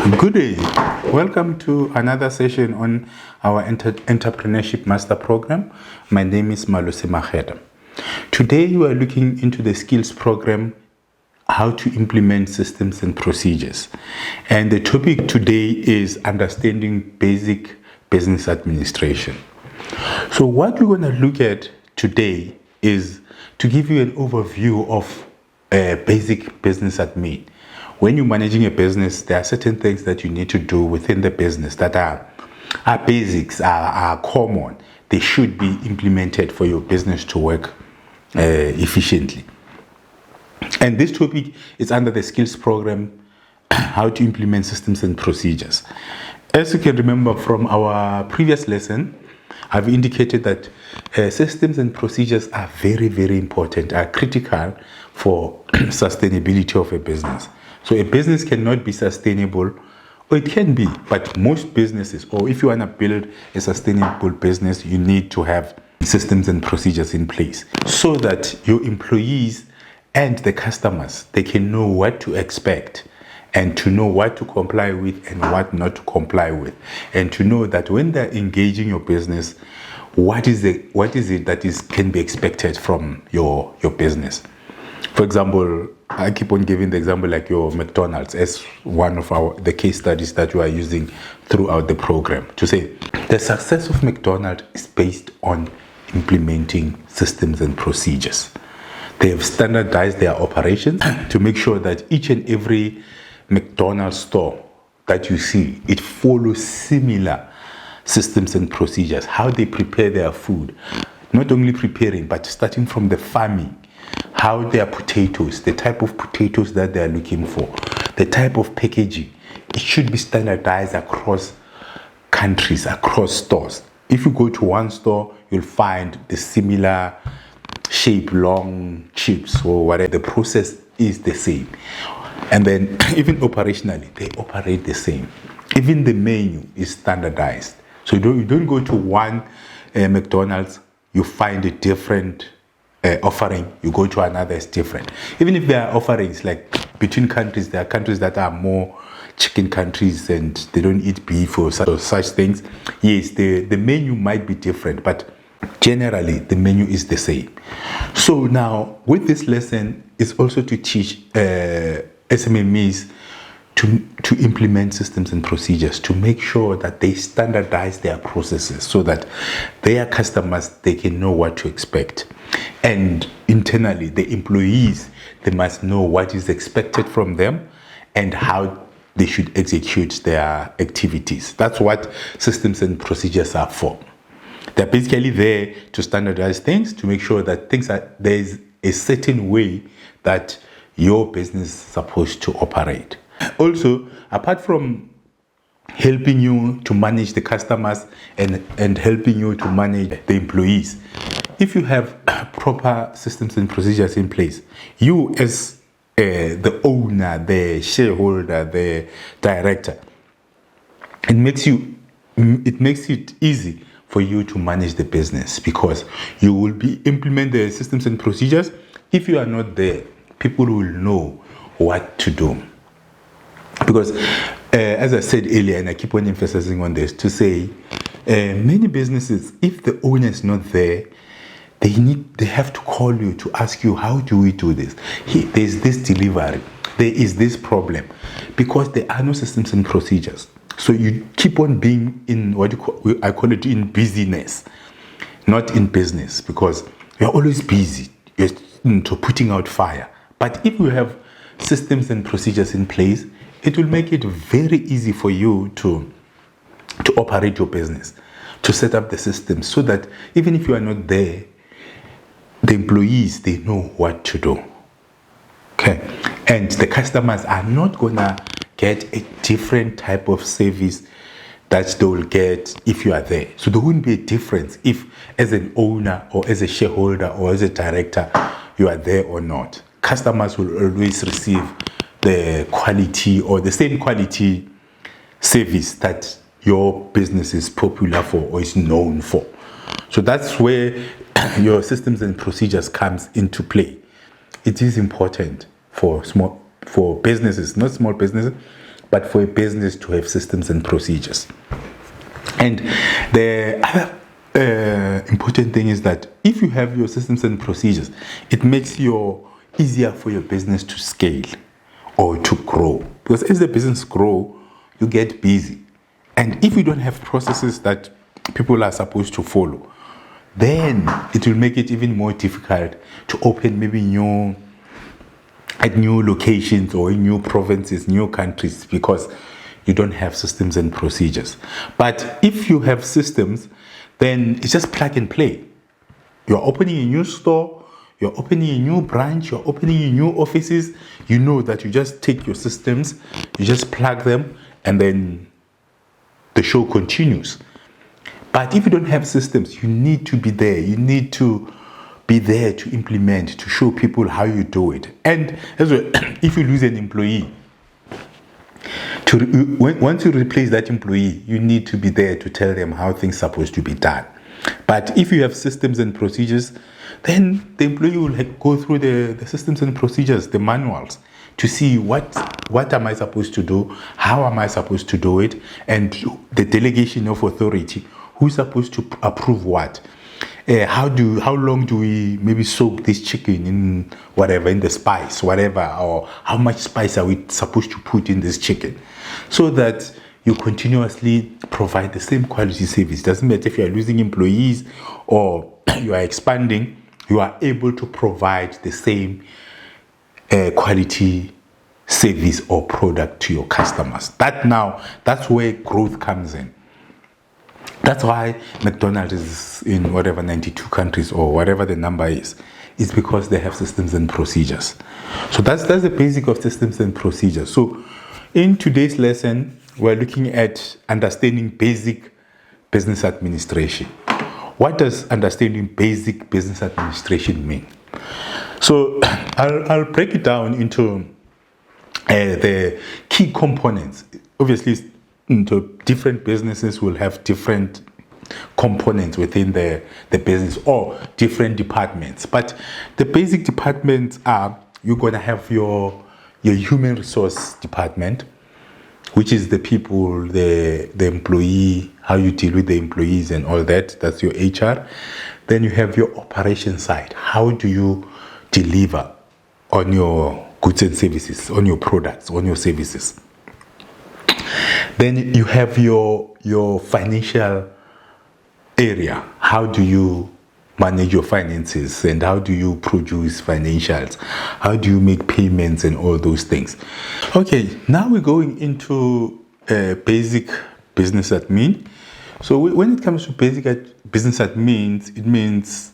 Good day. Welcome to another session on our Entrepreneurship Master Program. My name is Malusi Maheda. Today we are looking into the skills program, how to implement systems and procedures. And the topic today is understanding basic business administration. So what we're going to look at today is to give you an overview of basic business admin. When you're managing a business, there are certain things that you need to do within the business that are basics, are common. They should be implemented for your business to work efficiently. And this topic is under the skills program, how to implement systems and procedures. As you can remember from our previous lesson, I've indicated that systems and procedures are very, very important, are critical for sustainability of a business. So a business cannot be sustainable, or it can be, but most businesses, or if you want to build a sustainable business, you need to have systems and procedures in place so that your employees and the customers, they can know what to expect and to know what to comply with and what not to comply with, and to know that when they're engaging your business, what is it that can be expected from your business. For example, I keep on giving the example like your McDonald's as one of the case studies that we are using throughout the program to say the success of McDonald's is based on implementing systems and procedures. They have standardized their operations to make sure that each and every McDonald's store that you see, it follows similar systems and procedures, how they prepare their food, not only preparing, but starting from the farming, how their potatoes, the type of potatoes that they are looking for, the type of packaging, it should be standardized across countries, across stores. If you go to one store, you'll find the similar shape, long chips or whatever. The process is the same. And then even operationally, they operate the same. Even the menu is standardized. So you don't go to one McDonald's, you find a different offering, you go to another, it's different. Even if there are offerings like between countries, there are countries that are more chicken countries and they don't eat beef or such things. Yes, the menu might be different, but generally the menu is the same. So now with this lesson is also to teach SMMEs to implement systems and procedures, to make sure that they standardize their processes so that their customers, they can know what to expect. And internally, the employees, they must know what is expected from them and how they should execute their activities. That's what systems and procedures are for. They're basically there to standardize things, to make sure that there's a certain way that your business is supposed to operate. Also, apart from helping you to manage the customers and helping you to manage the employees, if you have proper systems and procedures in place, you as the owner, the shareholder, the director, it makes it easy for you to manage the business, because you will implement the systems and procedures. If you are not there, people will know what to do. Because as I said earlier, and I keep on emphasizing on this, to say many businesses, if the owner is not there, they have to call you to ask you, how do we do this? There's this delivery, there is this problem, because there are no systems and procedures. So you keep on being in I call it in busyness, not in business, because you're always busy, you're putting out fire. But if you have systems and procedures in place, it will make it very easy for you to operate your business, to set up the system, so that even if you are not there, the employees, they know what to do. Okay. And the customers are not gonna get a different type of service that they will get if you are there. So there wouldn't be a difference if, as an owner or as a shareholder or as a director, you are there or not. Customers will always receive the quality or the same quality service that your business is popular for or is known for. So that's where your systems and procedures comes into play. It is important for businesses, not small businesses, but for a business to have systems and procedures. And the other important thing is that if you have your systems and procedures, it makes it easier for your business to scale or to grow. Because as the business grows, you get busy. And if you don't have processes that people are supposed to follow, then it will make it even more difficult to open maybe new locations or in new provinces, new countries, because you don't have systems and procedures. But if you have systems, then it's just plug and play. You're opening a new store, you're opening a new branch, you're opening a new offices. You know that you just take your systems, you just plug them, and then the show continues. But if you don't have systems, you need to be there. You need to be there to implement, to show people how you do it. And as well, if you lose an employee, once you replace that employee, you need to be there to tell them how things are supposed to be done. But if you have systems and procedures, then the employee will go through the systems and procedures, the manuals, to see what am I supposed to do, how am I supposed to do it, and the delegation of authority, who's supposed to approve what. How long do we maybe soak this chicken in whatever, in the spice, whatever, or how much spice are we supposed to put in this chicken, so that you continuously provide the same quality service. Doesn't matter if you are losing employees or you are expanding, you are able to provide the same quality service or product to your customers. That's where growth comes in. That's why McDonald's is in whatever 92 countries or whatever the number is. It's because they have systems and procedures. So that's the basic of systems and procedures. So in today's lesson, we're looking at understanding basic business administration. What does understanding basic business administration mean? So I'll break it down into the key components. Obviously, different businesses will have different components within the business or different departments. But the basic departments are, you're going to have your human resource department, which is the people, the employee, how you deal with the employees and all that. That's your HR. Then you have your operation side. How do you deliver on your goods and services, on your products, on your services? Then you have your financial area. How do you manage your finances and how do you produce financials? How do you make payments and all those things? Okay, now we're going into basic business admin. So when it comes to basic business admin, it means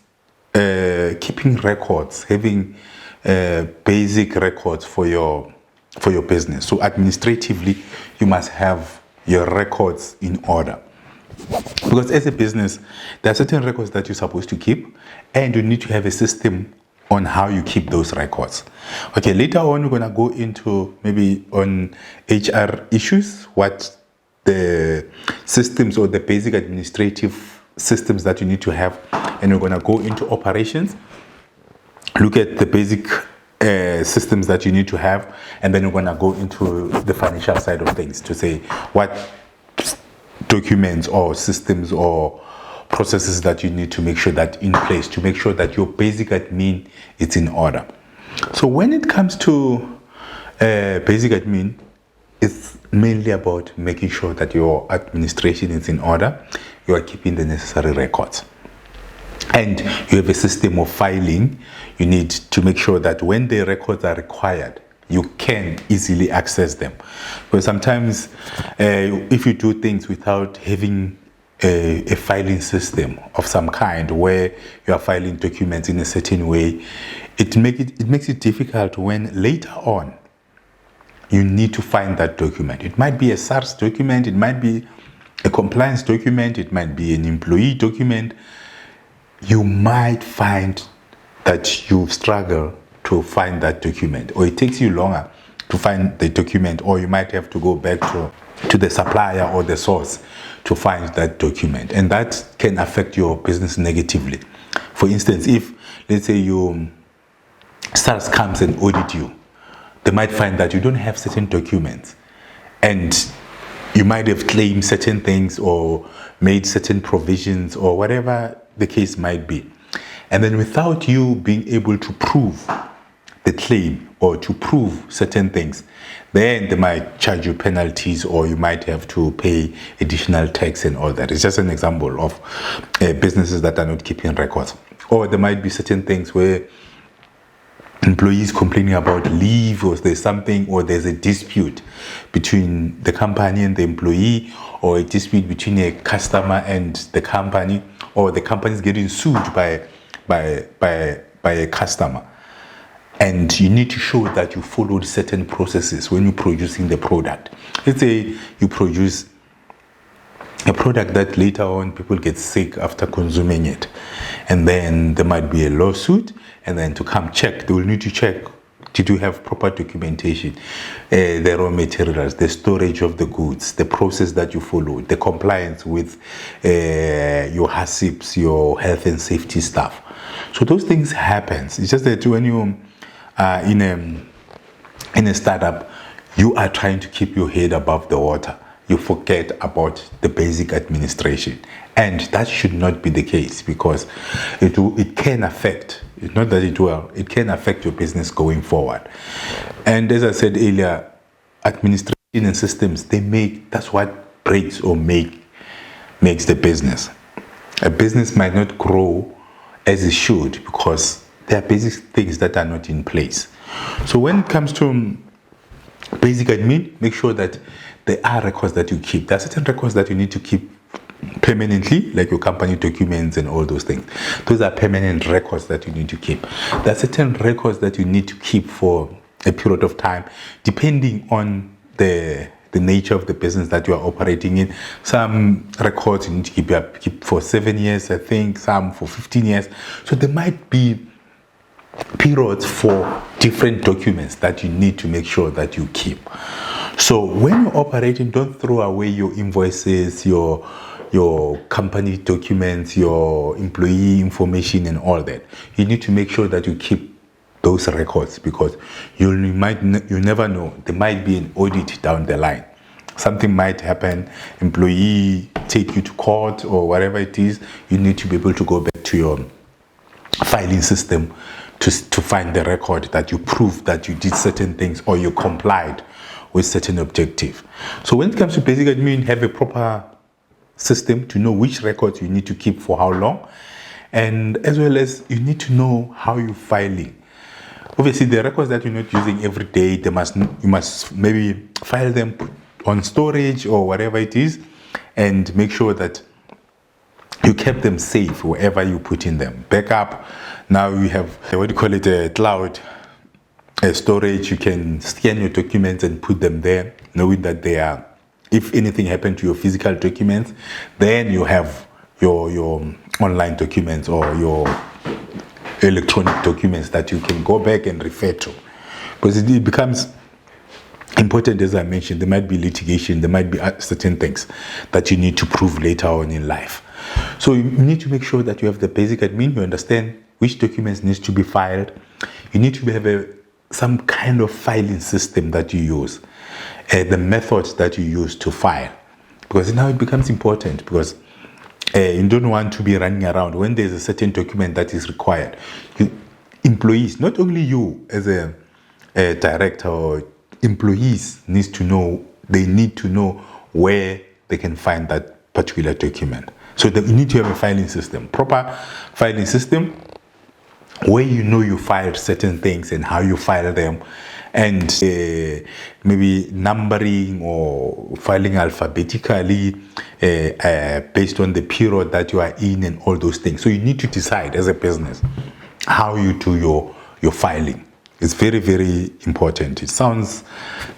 keeping records, having basic records for your business. So administratively, you must have your records in order. Because as a business, there are certain records that you're supposed to keep, and you need to have a system on how you keep those records. Okay, later on, we're going to go into maybe on HR issues, what the systems or the basic administrative systems that you need to have, and we're going to go into operations, look at the basic systems that you need to have, and then we're going to go into the financial side of things to say what documents or systems or processes that you need to make sure that in place to make sure that your basic admin is in order. So when it comes to basic admin, it's mainly about making sure that your administration is in order, you are keeping the necessary records, and you have a system of filing. You need to make sure that when the records are required, you can easily access them. Because sometimes if you do things without having a filing system of some kind where you are filing documents in a certain way, it makes it difficult when later on you need to find that document. It might be a SARS document, it might be a compliance document, it might be an employee document. You might find that you struggle to find that document, or it takes you longer to find the document, or you might have to go back to the supplier or the source to find that document, and that can affect your business negatively. For instance, if let's say SARS comes and audit you, they might find that you don't have certain documents, and you might have claimed certain things or made certain provisions or whatever the case might be. And then without you being able to prove the claim or to prove certain things, then they might charge you penalties or you might have to pay additional tax and all that. It's just an example of businesses that are not keeping records. Or there might be certain things where employees complaining about leave, or there's something, or there's a dispute between the company and the employee, or a dispute between a customer and the company, or the company is getting sued by a customer. And you need to show that you followed certain processes when you're producing the product. Let's say you produce a product that later on people get sick after consuming it, and then there might be a lawsuit, and then to come check, they will need to check, did you have proper documentation, the raw materials, the storage of the goods, the process that you followed, the compliance with your HACCPs, your health and safety stuff. So those things happens. It's just that when you are in a startup, you are trying to keep your head above the water. You forget about the basic administration, and that should not be the case, because it can affect. It's not that it will. It can affect your business going forward. And as I said earlier, administration and systems, that's what breaks or makes the business. A business might not grow as it should because there are basic things that are not in place. So when it comes to basic admin, make sure that there are records that you keep. There are certain records that you need to keep permanently, like your company documents and all those things. Those are permanent records that you need to keep. There are certain records that you need to keep for a period of time, depending on the nature of the business that you are operating in. Some records you need to keep for 7 years, I think, some for 15 years. So there might be periods for different documents that you need to make sure that you keep. So when you're operating, don't throw away your invoices, your company documents, your employee information and all that. You need to make sure that you keep those records, because you never know. There might be an audit down the line. Something might happen, employee take you to court or whatever it is. You need to be able to go back to your filing system to find the record that you prove that you did certain things or you complied with certain objective. So when it comes to basic admin, have a proper system to know which records you need to keep for how long, and as well as you need to know how you're filing. Obviously, the records that you're not using every day, you must maybe file them on storage or whatever it is, and make sure that you kept them safe wherever you put in them. Backup. Now you have a cloud storage. You can scan your documents and put them there, knowing that they are. If anything happened to your physical documents, then you have your online documents or your electronic documents that you can go back and refer to. Because it becomes important, as I mentioned, there might be litigation, there might be certain things that you need to prove later on in life. So you need to make sure that you have the basic admin, you understand which documents needs to be filed. You need to have some kind of filing system that you use, the methods that you use to file, because now it becomes important, because you don't want to be running around when there's a certain document that is required. Employees, not only you as a director, or employees need to know where they can find that particular document. So you need to have a filing system, proper filing system, where you filed certain things and how you file them, and maybe numbering or filing alphabetically based on the period that you are in and all those things. So you need to decide as a business how you do your filing. It's very, very important. It sounds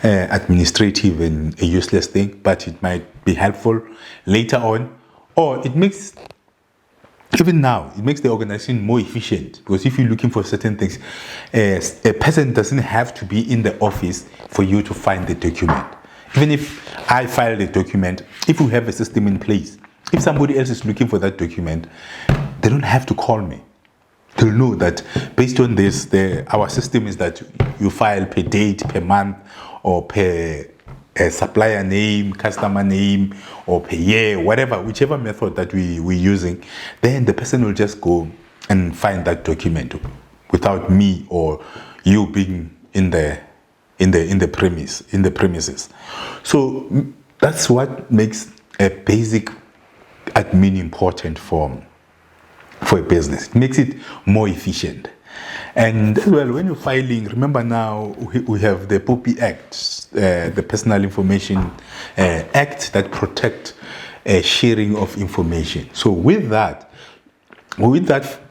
administrative and a useless thing, but it might be helpful later on, or it makes the organization more efficient, because if you're looking for certain things, a person doesn't have to be in the office for you to find the document. Even if I file the document, if we have a system in place, if somebody else is looking for that document, they don't have to call me. They'll know that based on this, our system is that you file per date, per month, or per a supplier name, customer name, or payer, whatever, whichever method that we're using, then the person will just go and find that document without me or you being in the premises. So that's what makes a basic admin important for a business. It makes it more efficient. And as well, when you're filing, remember now we have the POPI Act, the Personal Information Act that protect sharing of information. So with that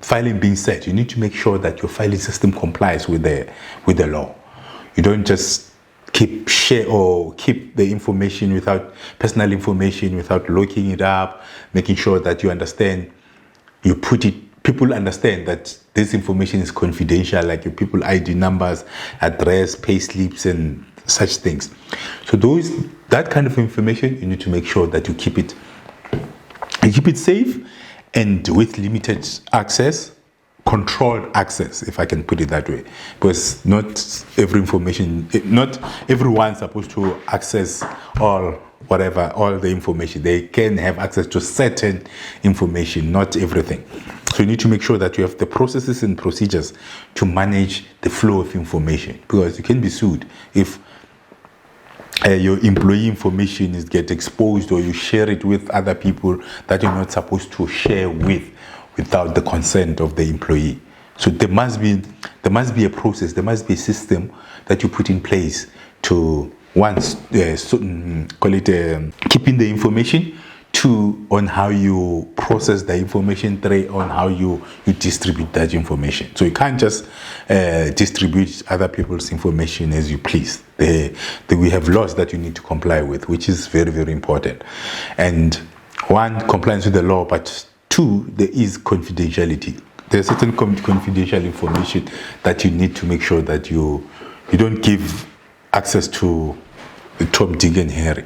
filing being set, you need to make sure that your filing system complies with the law. You don't just keep the information without personal information without locking it up, making sure that you understand, people understand that this information is confidential, like your people ID numbers, address, pay slips, and such things. So that kind of information, you need to make sure that you keep it safe and with limited access, controlled access, if I can put it that way, because not everyone's supposed to access all the information. They can have access to certain information, not everything. So you need to make sure that you have the processes and procedures to manage the flow of information, because you can be sued if your employee information get exposed or you share it with other people that you're not supposed to share without the consent of the employee. So there must be a process, there must be a system that you put in place to keeping the information, on how you process the information, on how you distribute that information. So you can't just distribute other people's information as you please. We have laws that you need to comply with, which is very, very important. And one, compliance with the law, but two, there is confidentiality. There's certain confidential information that you need to make sure that you don't give access to Tom, Dick, and Harry.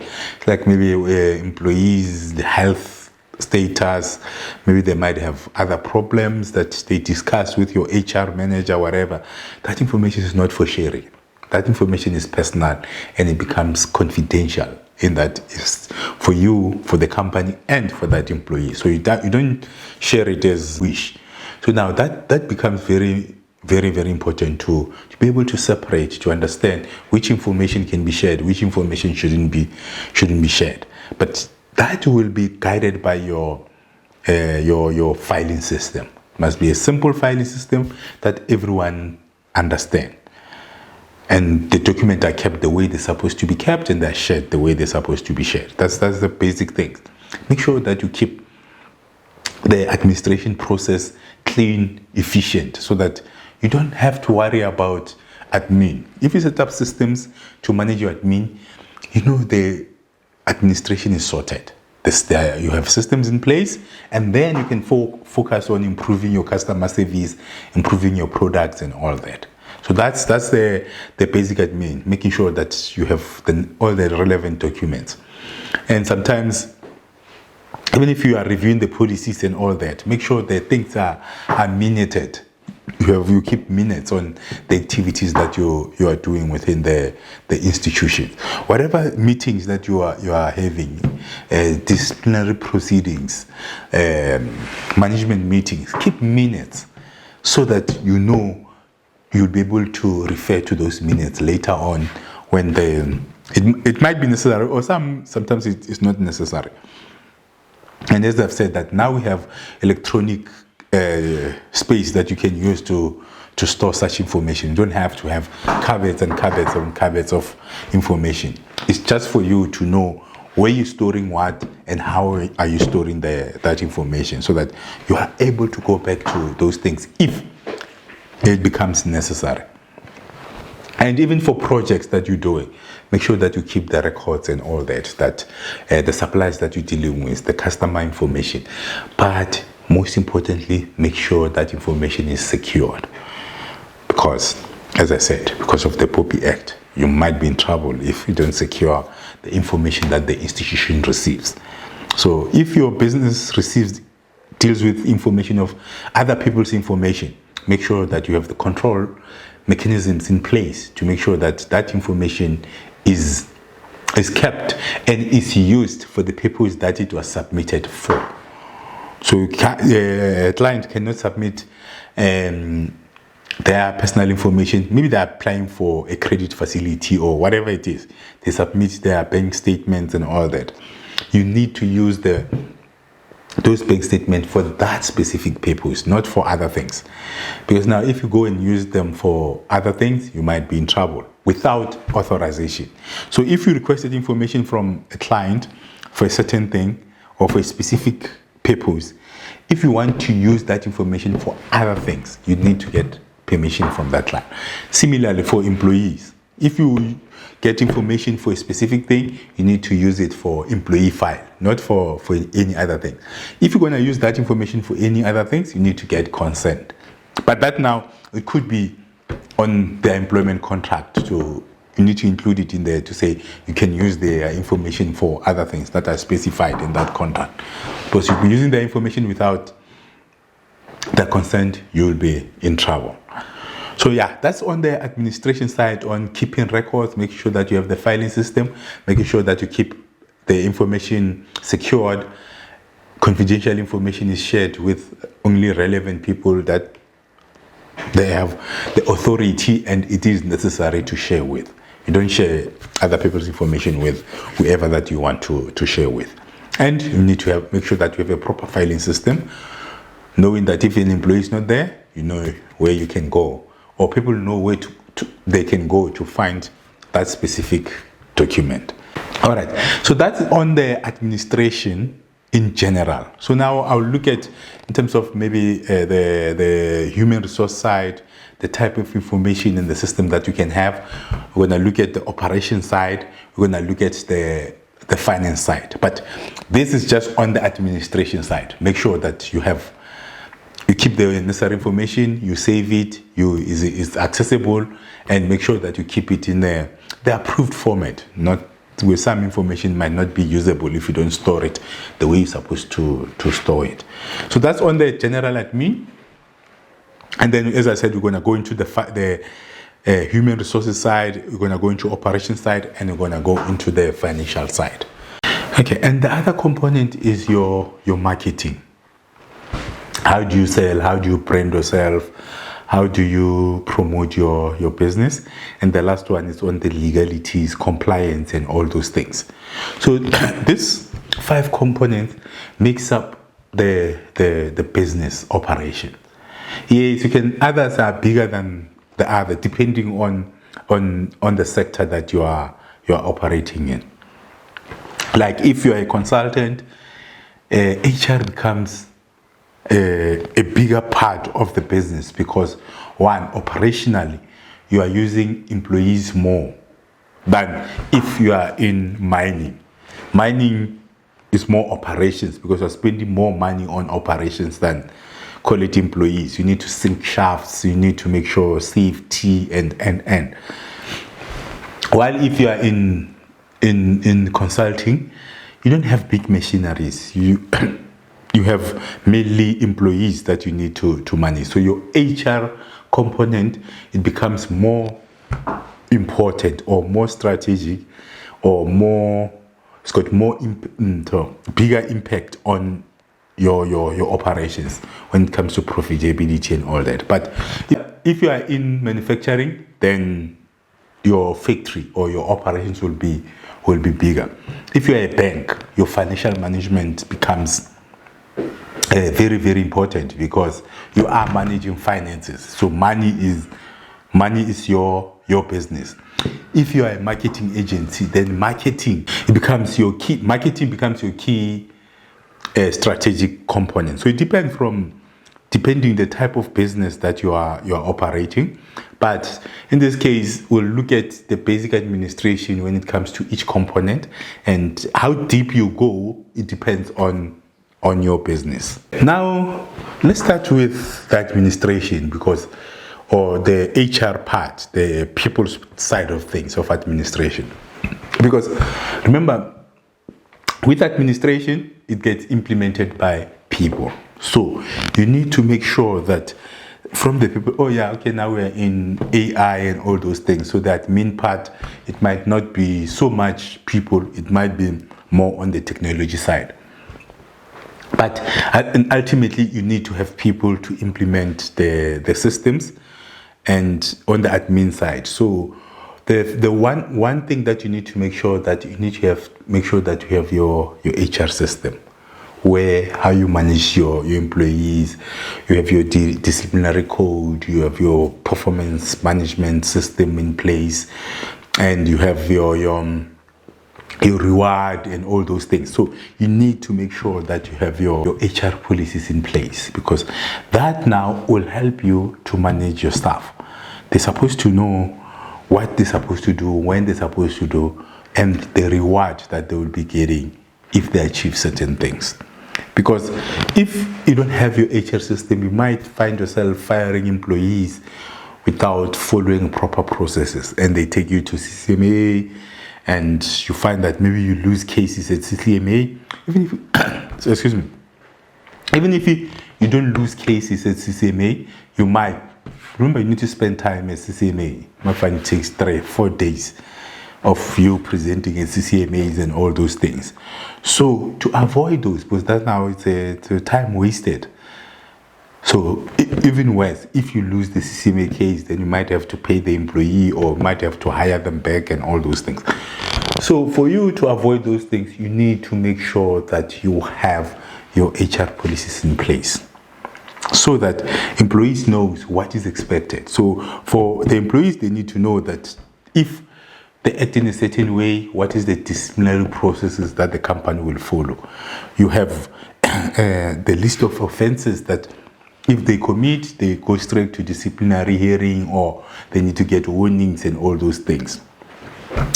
Like maybe employees, the health status, maybe they might have other problems that they discuss with your HR manager, whatever. That information is not for sharing. That information is personal and it becomes confidential, in that is for you, for the company, and for that employee. So you don't share it as wish. So now that becomes very, very, very important to be able to separate, to understand which information can be shared, which information shouldn't be shared. But that will be guided by your filing system. It must be a simple filing system that everyone understands. And the documents are kept the way they're supposed to be kept, and they're shared the way they're supposed to be shared. That's the basic thing. Make sure that you keep the administration process clean, efficient, so that you don't have to worry about admin. If you set up systems to manage your admin, the administration is sorted. You have systems in place, and then you can focus on improving your customer service, improving your products, and all that. So that's the basic admin, making sure that you have all the relevant documents. And sometimes, even if you are reviewing the policies and all that, make sure that things are minuted. You keep minutes on the activities that you are doing within the institution. Whatever meetings that you are having, disciplinary proceedings, management meetings, keep minutes so that you'll be able to refer to those minutes later on when it might be necessary, or sometimes it's not necessary. And as I've said, that now we have electronic space that you can use to store such information. You don't have to have cupboards and cupboards and cupboards of information. It's just for you to know where you're storing what and how are you storing that information, so that you are able to go back to those things if it becomes necessary. And even for projects that you're doing, make sure that you keep the records and all that the suppliers that you're dealing with, the customer information. But most importantly, make sure that information is secured. Because, as I said, because of the POPI Act, you might be in trouble if you don't secure the information that the institution receives. So if your business deals with information of other people's information, make sure that you have the control mechanisms in place to make sure that that information is is kept and is used for the purpose that it was submitted for. So a client cannot submit their personal information. Maybe they're applying for a credit facility or whatever it is. They submit their bank statements and all that. You need to use those bank statements for that specific purpose, not for other things. Because now if you go and use them for other things, you might be in trouble without authorization. So if you requested information from a client for a certain thing or for a specific purpose, if you want to use that information for other things, you need to get permission from that client. Similarly for employees, if you get information for a specific thing, you need to use it for employee file, not for any other thing. If you're going to use that information for any other things, you need to get consent. But that now, it could be on the employment contract, so you need to include it in there to say you can use their information for other things that are specified in that contract. Because if you're using their information without the consent, you'll be in trouble. So yeah, that's on the administration side, on keeping records, making sure that you have the filing system, making sure that you keep the information secured, confidential information is shared with only relevant people that they have the authority and it is necessary to share with. You don't share other people's information with whoever that you want to share with. And you need to make sure that you have a proper filing system, knowing that if an employee is not there, you know where you can go, or people know where they can go to find that specific document. All right, so that's on the administration in general. So now I'll look at, in terms of maybe the human resource side, the type of information in the system that you can have. We're going to look at the operation side. We're going to look at the finance side. But this is just on the administration side. Make sure that you keep the necessary information, you save it, it's accessible, and make sure that you keep it in the approved format. Not where some information might not be usable if you don't store it the way you're supposed to store it. So that's on the general admin. And then, as I said, we're going to go into the human resources side, we're going to go into operation side, and we're going to go into the financial side. Okay, and the other component is your marketing. How do you sell? How do you brand yourself? How do you promote your business? And the last one is on the legalities, compliance, and all those things. So this 5 components makes up the business operation. Yes, others are bigger than the other, depending on the sector that you are operating in. Like if you are a consultant, HR becomes a bigger part of the business because, one, operationally, you are using employees more than if you are in mining. Mining is more operations because you're spending more money on operations than quality employees. You need to sink shafts, you need to make sure safety and. While if you are in consulting, you don't have big machineries. You have mainly employees that you need to manage. So your HR component, it becomes more important or more strategic or it's got bigger impact on your operations when it comes to profitability and all that. But if you are in manufacturing, then your factory or your operations will be bigger. If you are a bank, your financial management becomes very, very important because you are managing finances. So money is your business. If you are a marketing agency, then marketing becomes your key strategic component. So it depends depending the type of business that you are operating. But in this case, we'll look at the basic administration when it comes to each component, and how deep you go, it depends on your business. Now, let's start with the administration or the HR part, the people's side of things of administration. Because remember, with administration, it gets implemented by people. So you need to make sure that from the people, oh yeah, okay, now we're in AI and all those things. So that main part, it might not be so much people, it might be more on the technology side. But and ultimately, you need to have people to implement the systems and on the admin side. So the one thing that you need to make sure that you need to make sure that you have your HR system, where how you manage your employees, you have your disciplinary code, you have your performance management system in place, and you have your reward and all those things. So you need to make sure that you have your HR policies in place, because that now will help you to manage your staff. They're supposed to know what they're supposed to do, when they're supposed to do, and the reward that they will be getting if they achieve certain things. Because if you don't have your HR system, you might find yourself firing employees without following proper processes, and they take you to CCMA, and you find that maybe you lose cases at CCMA, even if excuse me, even if you don't lose cases at CCMA, you might remember you need to spend time at CCMA. You might find it takes 3-4 days of you presenting at CCMAs and all those things. So to avoid those, because that now it's a time wasted. So even worse, if you lose the CCMA case, then you might have to pay the employee or might have to hire them back and all those things. So for you to avoid those things, you need to make sure that you have your HR policies in place, so that employees knows what is expected. So for the employees, they need to know that if they act in a certain way, what is the disciplinary processes that the company will follow. You have the list of offenses that if they commit, they go straight to disciplinary hearing, or they need to get warnings and all those things,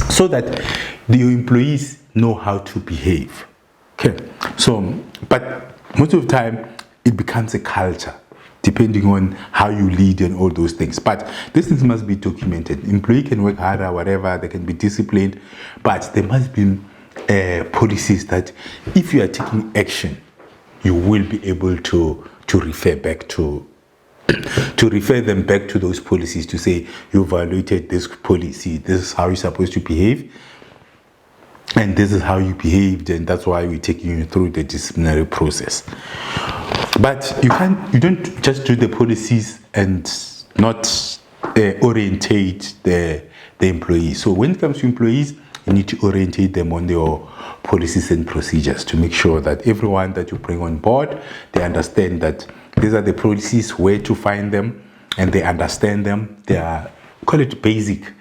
so that the employees know how to behave. Okay. So, but most of the time, it becomes a culture, depending on how you lead and all those things. But these things must be documented. Employee can work harder, whatever, they can be disciplined, but there must be policies that if you are taking action, you will be able to refer back to refer them back to those policies, to say you violated this policy, this is how you're supposed to behave, and this is how you behaved, and that's why we're taking you through the disciplinary process. But you don't just do the policies and not orientate the employees. So when it comes to employees, you need to orientate them on your policies and procedures to make sure that everyone that you bring on board, they understand that these are the policies, where to find them, and they understand them. They are, call it basic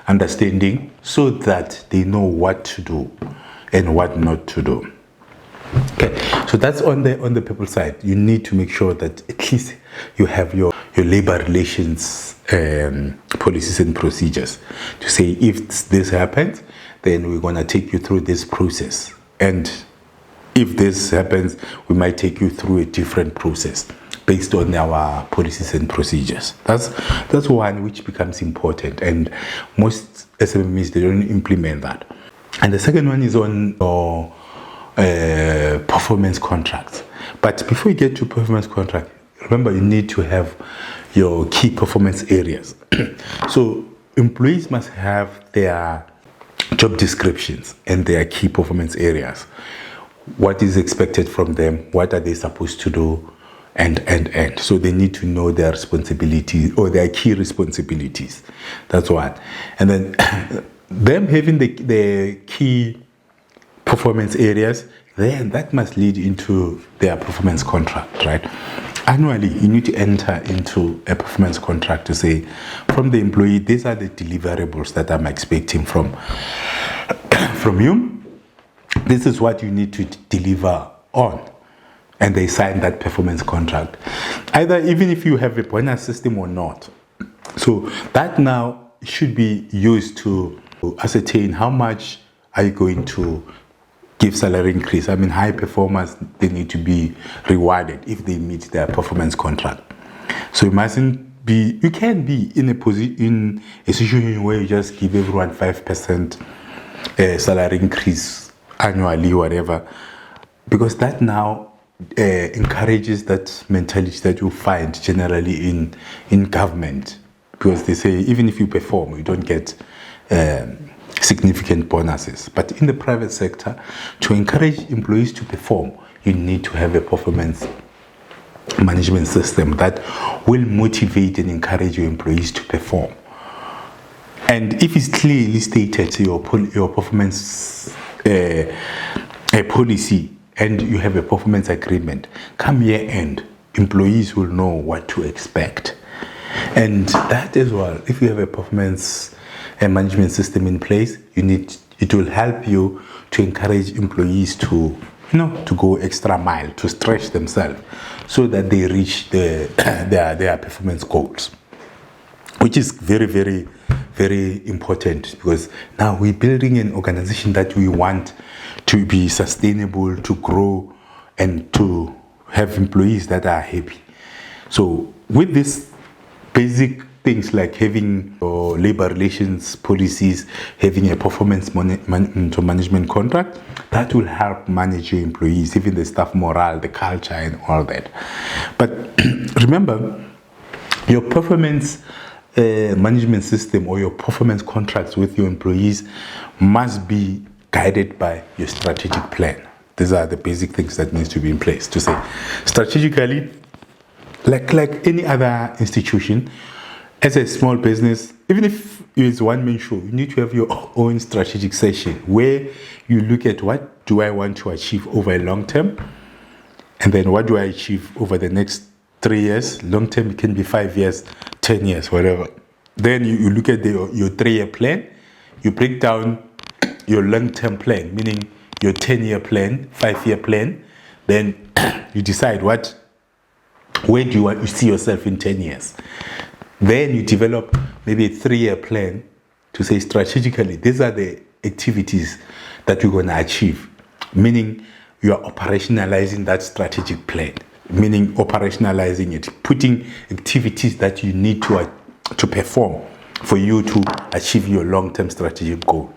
understanding, so that they know what to do and what not to do. Okay, so that's on the people side. You need to make sure that at least you have your labor relations policies and procedures to say, if this happens, then we're going to take you through this process, and if this happens, we might take you through a different process based on our policies and procedures. That's one which becomes important, and most SMEs, they don't implement that. And the second one is on performance contracts. But before you get to performance contract, remember you need to have your key performance areas. So employees must have their job descriptions and their key performance areas. What is expected from them? What are they supposed to do? And so they need to know their responsibilities, or their key responsibilities. That's one. And then them having the key performance areas, then that must lead into their performance contract, right? Annually, you need to enter into a performance contract to say, from the employee, these are the deliverables that I'm expecting from you. This is what you need to deliver on. And they sign that performance contract, either even if you have a bonus system or not. So that now should be used to ascertain how much are you going to give salary increase. I mean, high performers, they need to be rewarded if they meet their performance contract. So you mustn't be, you can be in a situation where you just give everyone 5% salary increase annually, whatever, because that now encourages that mentality that you find generally in government, because they say even if you perform, you don't get significant bonuses. But in the private sector, to encourage employees to perform, you need to have a performance management system that will motivate and encourage your employees to perform. And if it's clearly stated to your performance policy, and you have a performance agreement, come year end, employees will know what to expect. And that as well, if you have a performance management system in place, it will help you to encourage employees to go extra mile, to stretch themselves so that they reach their performance goals, which is very, very, very important, because now we're building an organization that we want to be sustainable, to grow, and to have employees that are happy. So with this basic things like having labor relations policies, having a performance management contract, that will help manage your employees, even the staff morale, the culture, and all that. But remember, your performance management system or your performance contracts with your employees must be guided by your strategic plan. These are the basic things that needs to be in place. To say strategically, like any other institution, as a small business, even if it's one-man show, you need to have your own strategic session where you look at what do I want to achieve over a long term, and then what do I achieve over the next 3 years. Long term, it can be 5 years, 10 years, whatever. Then you look at your 3-year plan, you break down your long-term plan, meaning your 10-year plan, 5-year plan. Then you decide where do you want to see yourself in 10 years. Then you develop maybe a 3-year plan to say strategically, these are the activities that you're going to achieve, meaning you are operationalizing that strategic plan, meaning operationalizing it, putting activities that you need to perform for you to achieve your long-term strategic goal.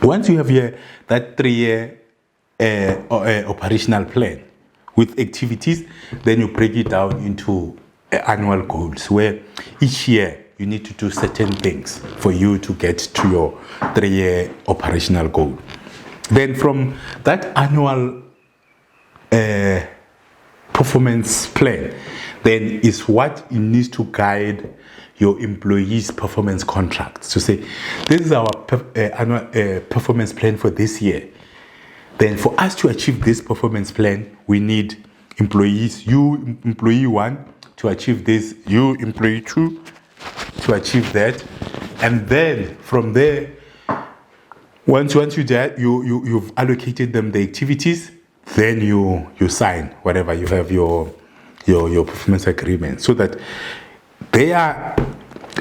Once you have that 3-year operational plan with activities, then you break it down into annual goals, where each year you need to do certain things for you to get to your 3-year operational goal. Then from that annual performance plan, then is what needs to guide your employees' performance contracts. To say, this is our annual performance plan for this year. Then for us to achieve this performance plan, we need employees, you employee 1 to achieve this, you employee 2 to achieve that. And then from there, once you've allocated them the activities, then you sign whatever you have your performance agreement, so that their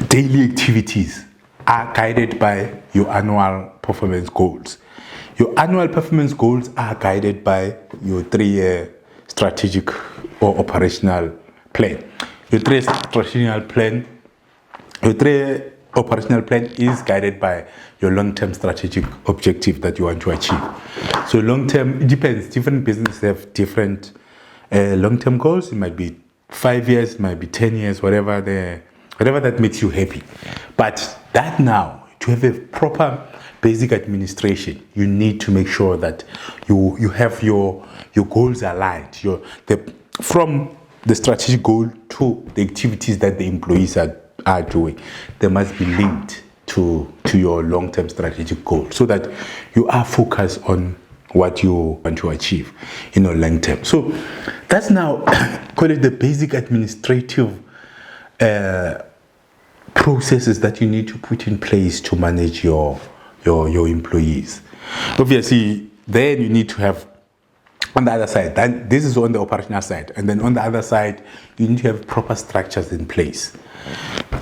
daily activities are guided by your annual performance goals. Your annual performance goals are guided by your 3-year strategic or operational plan. Your 3-year operational plan is guided by your long-term strategic objective that you want to achieve. So long-term, it depends. Different businesses have different long-term goals. It might be 5 years, it might be 10 years, whatever that makes you happy. But that now, to have a proper basic administration, you need to make sure that you have your goals aligned. From the strategic goal to the activities that the employees are doing, they must be linked to your long-term strategic goal, so that you are focused on what you want to achieve long term. So that's now call it the basic administrative processes that you need to put in place to manage your employees. Obviously, then you need to have on the other side, then this is on the operational side, and then on the other side, you need to have proper structures in place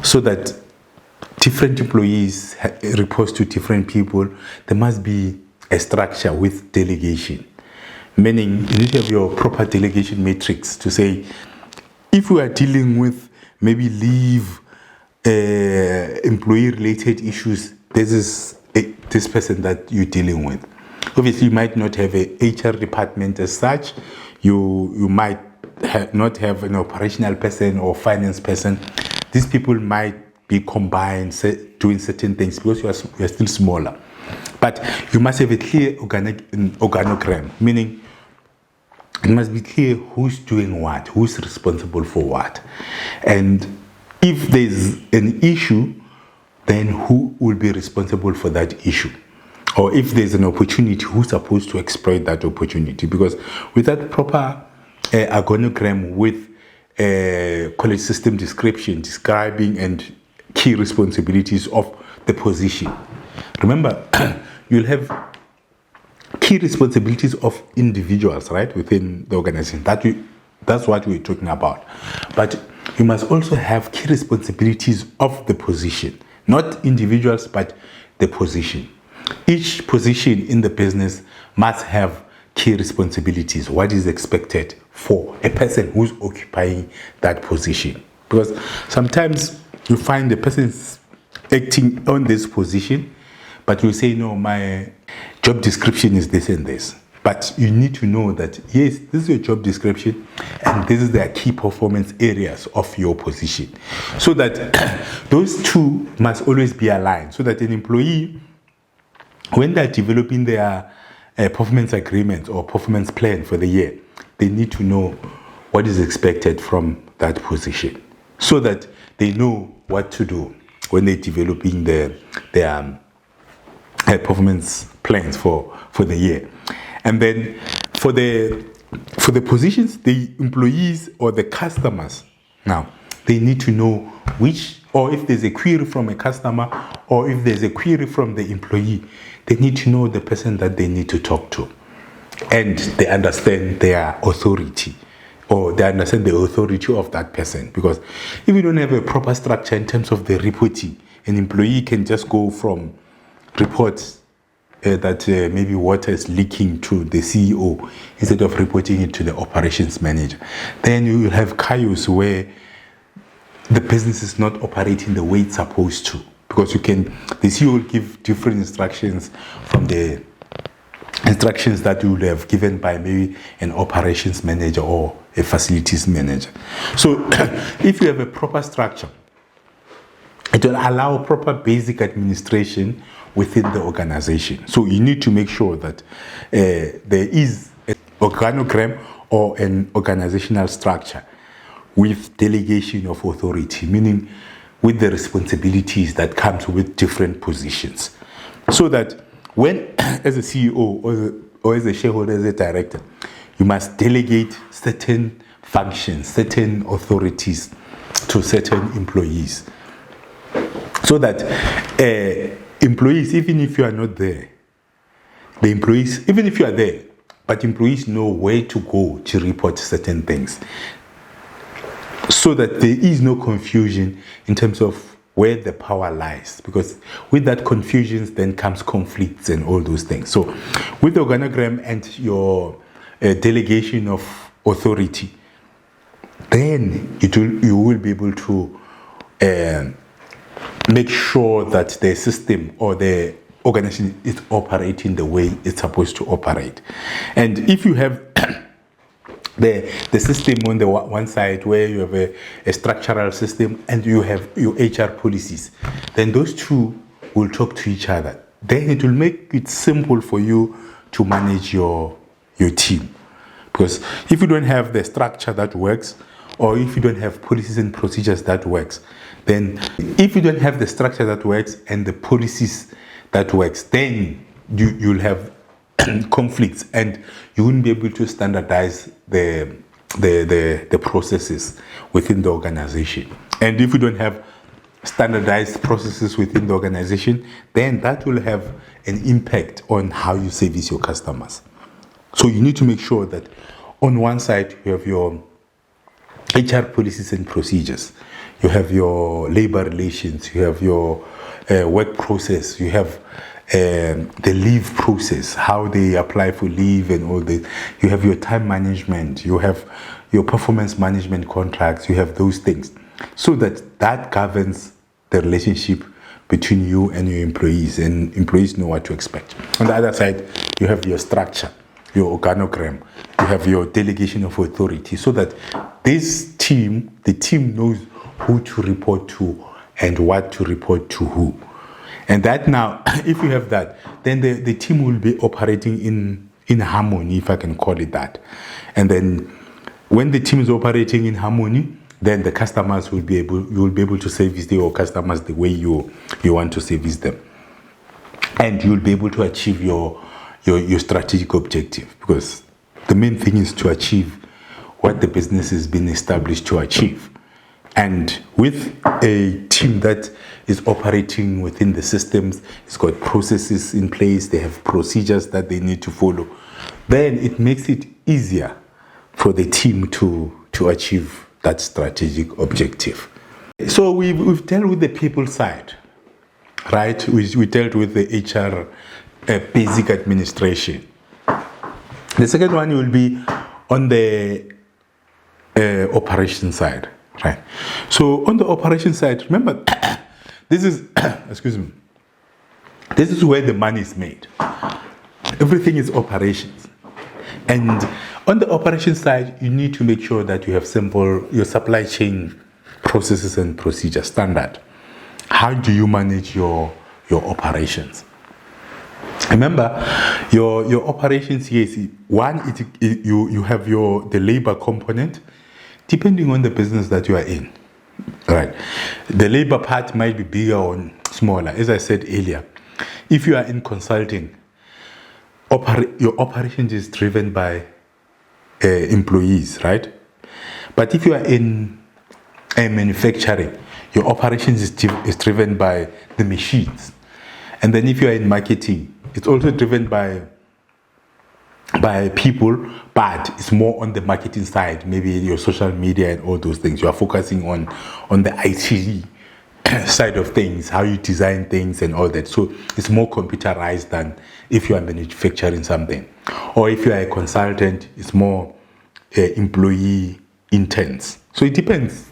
so that different employees report to different people. There must be a structure with delegation, meaning you need to have your proper delegation matrix to say, if we are dealing with maybe leave, employee related issues, this is this person that you're dealing with. Obviously, you might not have a HR department as such. you might not have an operational person or finance person. These people might be combined, doing certain things because you are still smaller. But you must have a clear organogram, meaning it must be clear who's doing what, who's responsible for what. And if there's an issue, then who will be responsible for that issue? Or if there's an opportunity, who's supposed to exploit that opportunity? Because with that proper organogram with college system description, describing and key responsibilities of the position. Remember, you'll have key responsibilities of individuals, right, within the organization. That's what we're talking about. But you must also have key responsibilities of the position, not individuals, but the position. Each position in the business must have key responsibilities, what is expected for a person who's occupying that position. Because sometimes you find the person is acting on this position, but you say, no, my job description is this and this. But you need to know that, yes, this is your job description, and this is the key performance areas of your position. So that those two must always be aligned, so that an employee, when they're developing their performance agreement or performance plan for the year, they need to know what is expected from that position, so that they know what to do when they're developing their performance plans for the year. And then for the positions, the employees or the customers, now they need to know which, or if there's a query from a customer or if there's a query from the employee, they need to know the person that they need to talk to, and they understand their authority, or they understand the authority of that person. Because if you don't have a proper structure in terms of the reporting, an employee can just go from reports that maybe water is leaking to the CEO instead of reporting it to the operations manager. Then you will have chaos where the business is not operating the way it's supposed to, because the CEO will give different instructions from the instructions that you would have given by maybe an operations manager or a facilities manager. So if you have a proper structure, it will allow proper basic administration within the organization. So you need to make sure that there is an organogram or an organizational structure with delegation of authority, meaning with the responsibilities that comes with different positions. So that when, as a CEO or as a shareholder, as a director, you must delegate certain functions, certain authorities to certain employees. So that employees, even if you are not there, the employees, even if you are there, but employees know where to go to report certain things, so that there is no confusion in terms of where the power lies. Because with that confusion then comes conflicts and all those things. So with the organogram and your delegation of authority, then you will be able to make sure that the system or the organization is operating the way it's supposed to operate. And if you have the system on the one side where you have a structural system and you have your HR policies, then those two will talk to each other. Then it will make it simple for you to manage your team. Because if you don't have the structure that works, or if you don't have policies and procedures that works, then if you don't have the structure that works and the policies that works, then you'll have conflicts and you wouldn't be able to standardize the processes within the organization. And if you don't have standardized processes within the organization, then that will have an impact on how you service your customers. So you need to make sure that on one side you have your HR policies and procedures, you have your labor relations, you have your work process, you have the leave process, how they apply for leave and all that. You have your time management, you have your performance management contracts, you have those things. So that governs the relationship between you and your employees, and employees know what to expect. On the other side, you have your structure, your organogram, you have your delegation of authority, so that the team knows who to report to and what to report to who. And that now, if you have that, then the team will be operating in harmony, if I can call it that. And then when the team is operating in harmony, then the customers you will be able to service your customers the way you want to service them. And you'll be able to achieve your strategic objective, because the main thing is to achieve what the business has been established to achieve. And with a team that is operating within the systems, it's got processes in place, they have procedures that they need to follow, then it makes it easier for the team to achieve that strategic objective. So we've dealt with the people side, right? We dealt with the HR basic administration. The second one will be on the operation side, right? So on the operation side, remember, this is excuse me, this is where the money is made. Everything is operations. And on the operation side, you need to make sure that you have your supply chain processes and procedures standard. How do you manage your operations? Remember, your operations, yes, one, you have the labor component, depending on the business that you are in, right? The labor part might be bigger or smaller. As I said earlier, if you are in consulting, your operations is driven by employees, right? But if you are in manufacturing, your operations is driven by the machines. And then if you are in marketing, it's also driven by people, but it's more on the marketing side, maybe your social media and all those things. You are focusing on the IT side of things, how you design things and all that. So it's more computerized than if you are manufacturing something. Or if you are a consultant, it's more employee intense. So it depends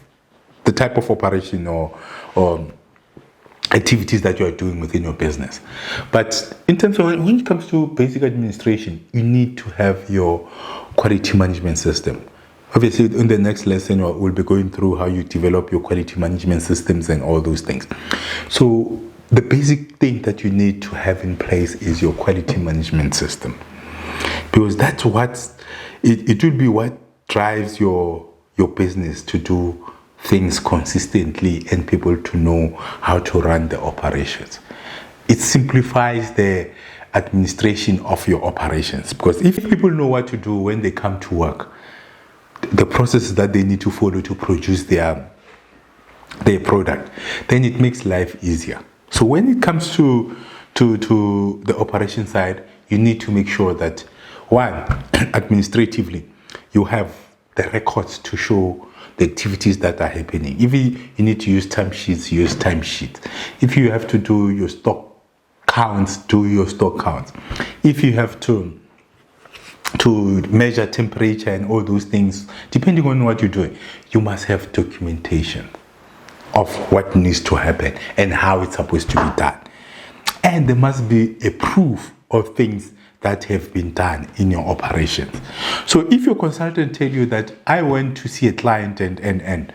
the type of operation or activities that you are doing within your business. But in terms of when it comes to basic administration, you need to have your quality management system. Obviously, in the next lesson, we'll be going through how you develop your quality management systems and all those things. So the basic thing that you need to have in place is your quality management system, because that's it will be what drives your business to do things consistently and people to know how to run the operations. It simplifies the administration of your operations, because if people know what to do when they come to work, the processes that they need to follow to produce their product, then it makes life easier. So when it comes to the operation side, you need to make sure that, one, administratively, you have the records to show the activities that are happening. If you need to use timesheets, use timesheets. If you have to do your stock counts, do your stock counts. If you have to measure temperature and all those things, depending on what you're doing, you must have documentation of what needs to happen and how it's supposed to be done. And there must be a proof of things that have been done in your operations. So if your consultant tell you that I went to see a client and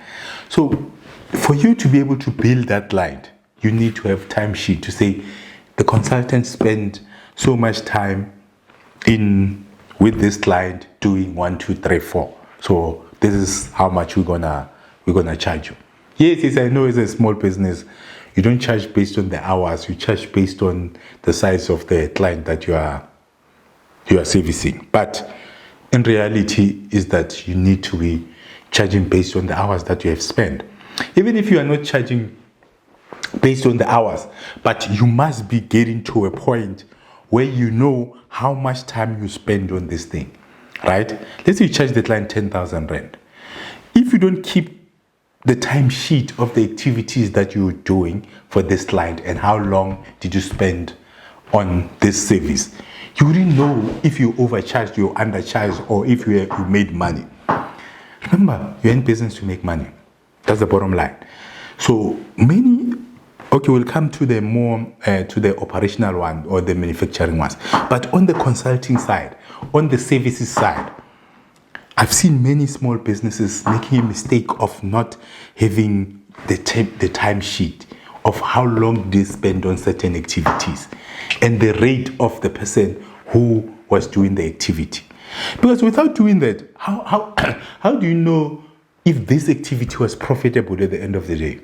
so for you to be able to build that client, you need to have timesheet to say the consultant spent so much time with this client doing 1, 2, 3, 4. So this is how much we're gonna charge you. Yes, I know it's a small business. You don't charge based on the hours. You charge based on the size of the client that you are servicing. But in reality is that you need to be charging based on the hours that you have spent. Even if you are not charging based on the hours, but you must be getting to a point where you know how much time you spend on this thing, right? Let's say you charge the client 10,000 rand. If you don't keep the timesheet of the activities that you're doing for this client and how long did you spend on this service, you wouldn't know if you overcharged, you undercharged, or if you made money. Remember, you're in business to make money. That's the bottom line. So we'll come to the more to the operational one or the manufacturing ones. But on the consulting side, on the services side, I've seen many small businesses making a mistake of not having the time sheet of how long they spend on certain activities and the rate of the person who was doing the activity. Because without doing that, how do you know if this activity was profitable at the end of the day?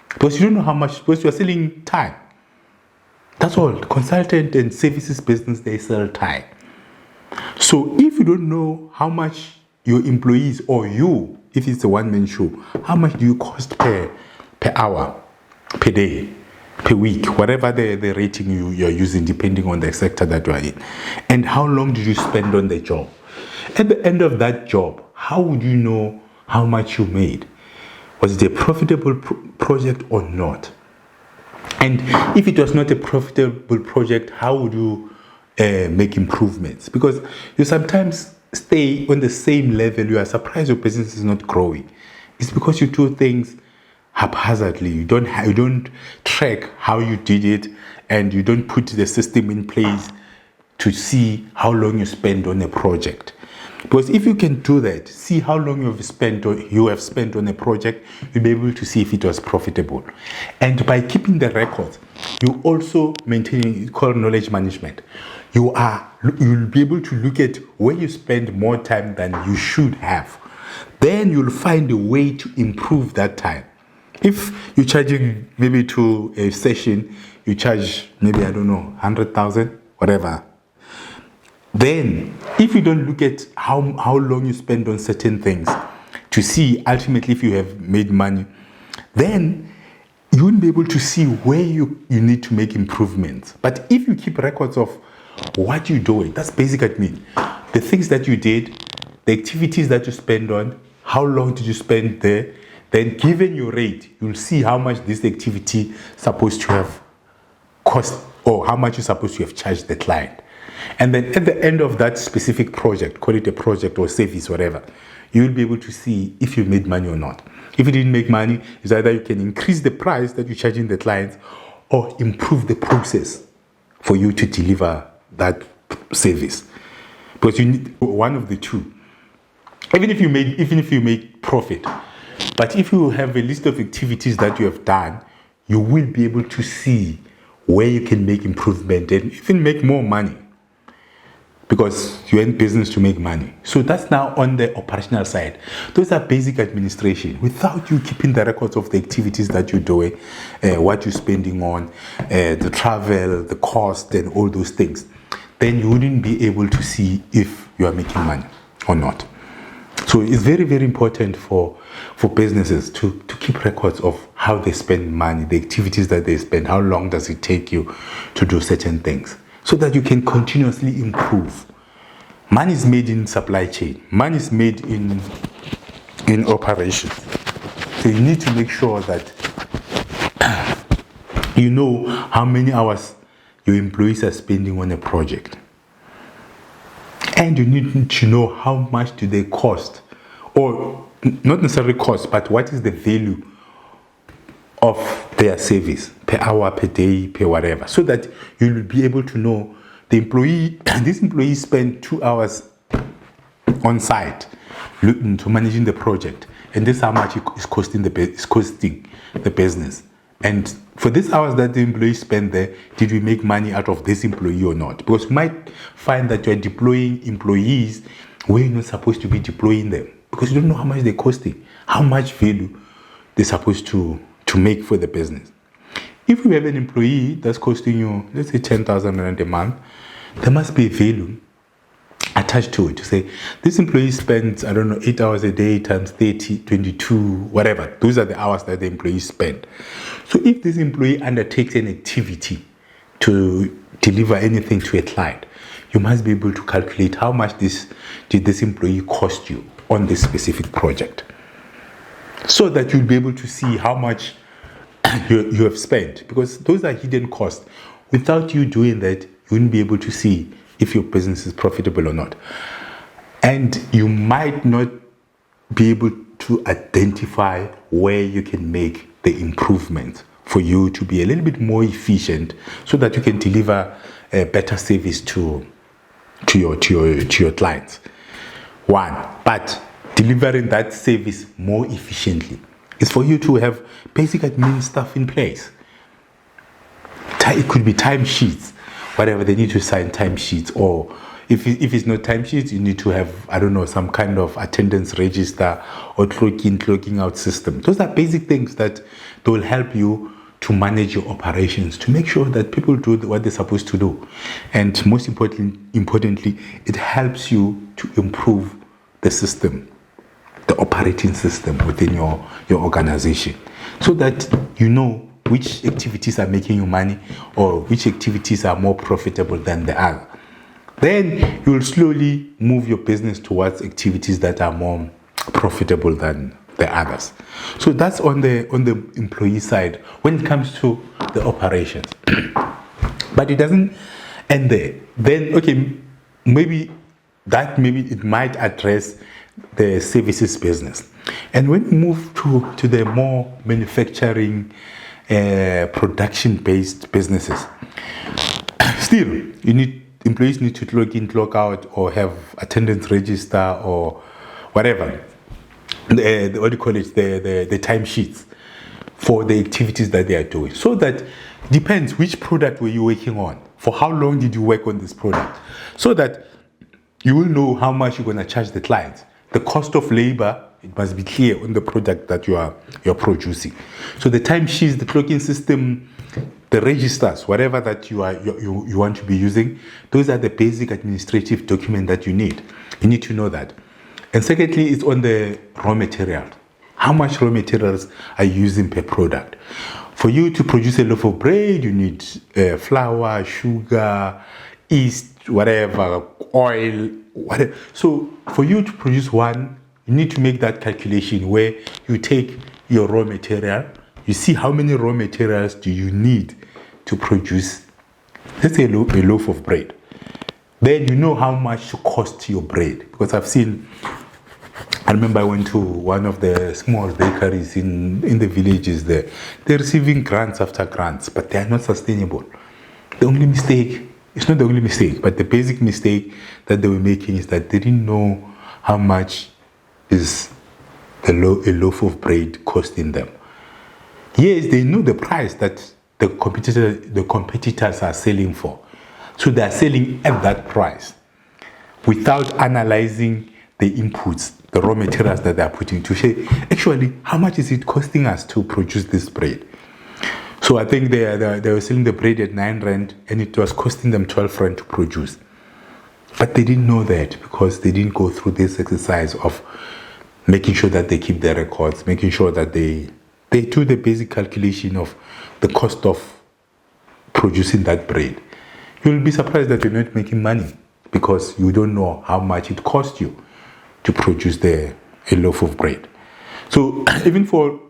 Because you don't know how much, because you're selling time. That's all. Consultant and services business, they sell time. So if you don't know how much your employees or you, if it's a one-man show, how much do you cost per hour, per day, per week, whatever the rating you're using, depending on the sector that you are in, and how long did you spend on the job? At the end of that job, how would you know how much you made? Was it a profitable project or not? And if it was not a profitable project, how would you make improvements? Because you sometimes stay on the same level. You are surprised your business is not growing. It's because you do things haphazardly. You don't track how you did it, and you don't put the system in place to see how long you spend on a project. Because if you can do that, see how long you have spent on a project, you'll be able to see if it was profitable. And by keeping the records, you also maintain, it's called knowledge management. You'll be able to look at where you spend more time than you should have. Then you'll find a way to improve that time. If you're charging maybe to a session, you charge maybe, 100,000, whatever. Then, if you don't look at how long you spend on certain things to see ultimately if you have made money, then you won't be able to see where you need to make improvements. But if you keep records of what you're doing, that's basic admin. The things that you did, the activities that you spend on, how long did you spend there, then given your rate, you'll see how much this activity is supposed to have cost or how much you're supposed to have charged the client. And then at the end of that specific project, call it a project or service, whatever, you will be able to see if you made money or not. If you didn't make money, it's either you can increase the price that you're charging the clients or improve the process for you to deliver that service. Because you need one of the two. Even if you make profit, but if you have a list of activities that you have done, you will be able to see where you can make improvement and even make more money. Because you're in business to make money. So that's now on the operational side. Those are basic administration. Without you keeping the records of the activities that you're doing, what you're spending on, the travel, the cost, and all those things, then you wouldn't be able to see if you are making money or not. So it's very, very important for businesses to keep records of how they spend money, the activities that they spend, how long does it take you to do certain things, so that you can continuously improve. Money is made in supply chain. Money is made in operations. So you need to make sure that you know how many hours your employees are spending on a project. And you need to know how much do they cost, or not necessarily cost, but what is the value of their service per hour, per day, per whatever, so that you will be able to know the employee. This employee spent 2 hours on site to managing the project, and this is how much it is costing the business. And for these hours that the employee spent there, did we make money out of this employee or not? Because you might find that you're deploying employees where you're not supposed to be deploying them, because you don't know how much they're costing, how much value they're supposed to make for the business. If you have an employee that's costing you, let's say 10,000 Rand a month, there must be a value attached to it to say this employee spends 8 hours a day times 30, 22, whatever. Those are the hours that the employee spend. So if this employee undertakes an activity to deliver anything to a client, you must be able to calculate how much did this employee cost you on this specific project, so that you'll be able to see how much you have spent, because those are hidden costs. Without you doing that, you wouldn't be able to see if your business is profitable or not. And you might not be able to identify where you can make the improvement for you to be a little bit more efficient, so that you can deliver a better service to your clients. one, but delivering that service more efficiently is for you to have basic admin stuff in place. It could be timesheets, whatever they need to sign timesheets, or if it's not timesheets, you need to have, I don't know, some kind of attendance register or clock in, clocking out system. Those are basic things that they will help you to manage your operations, to make sure that people do what they're supposed to do. And most importantly, it helps you to improve the system, the operating system within your organization, so that you know which activities are making you money or which activities are more profitable than the other. Then you will slowly move your business towards activities that are more profitable than the others. So that's on the employee side when it comes to the operations. But it doesn't end there. Then okay, maybe it might address the services business. And when we move to the more manufacturing, production-based businesses, still employees need to clock in, clock out, or have attendance register or whatever. What do you call it? The timesheets for the activities that they are doing. So that depends which product were you working on. For how long did you work on this product? So that you will know how much you're going to charge the clients. The cost of labor, it must be clear on the product that you're producing. So the timesheets, the clocking system, the registers, whatever that you want to be using, those are the basic administrative document that you need. You need to know that. And secondly, it's on the raw material. How much raw materials are you using per product? For you to produce a loaf of bread, you need flour, sugar, yeast, whatever, oil, whatever. So for you to produce one, you need to make that calculation where you take your raw material, you see how many raw materials do you need to produce, let's say, a loaf of bread. Then you know how much to cost your bread. Because I remember I went to one of the small bakeries in the villages there. They're receiving grants after grants, but they are not sustainable. The only mistake, it's not the only mistake, but the basic mistake that they were making is that they didn't know how much is a loaf of bread costing them. Yes, they know the price that the competitors are selling for. So they are selling at that price without analyzing the inputs, the raw materials that they are putting to say, actually, how much is it costing us to produce this bread? So I think they were selling the bread at 9 rand and it was costing them 12 rand to produce. But they didn't know that because they didn't go through this exercise of making sure that they keep their records, making sure that they do the basic calculation of the cost of producing that bread. You'll be surprised that you're not making money because you don't know how much it costs you to produce a loaf of bread. So even for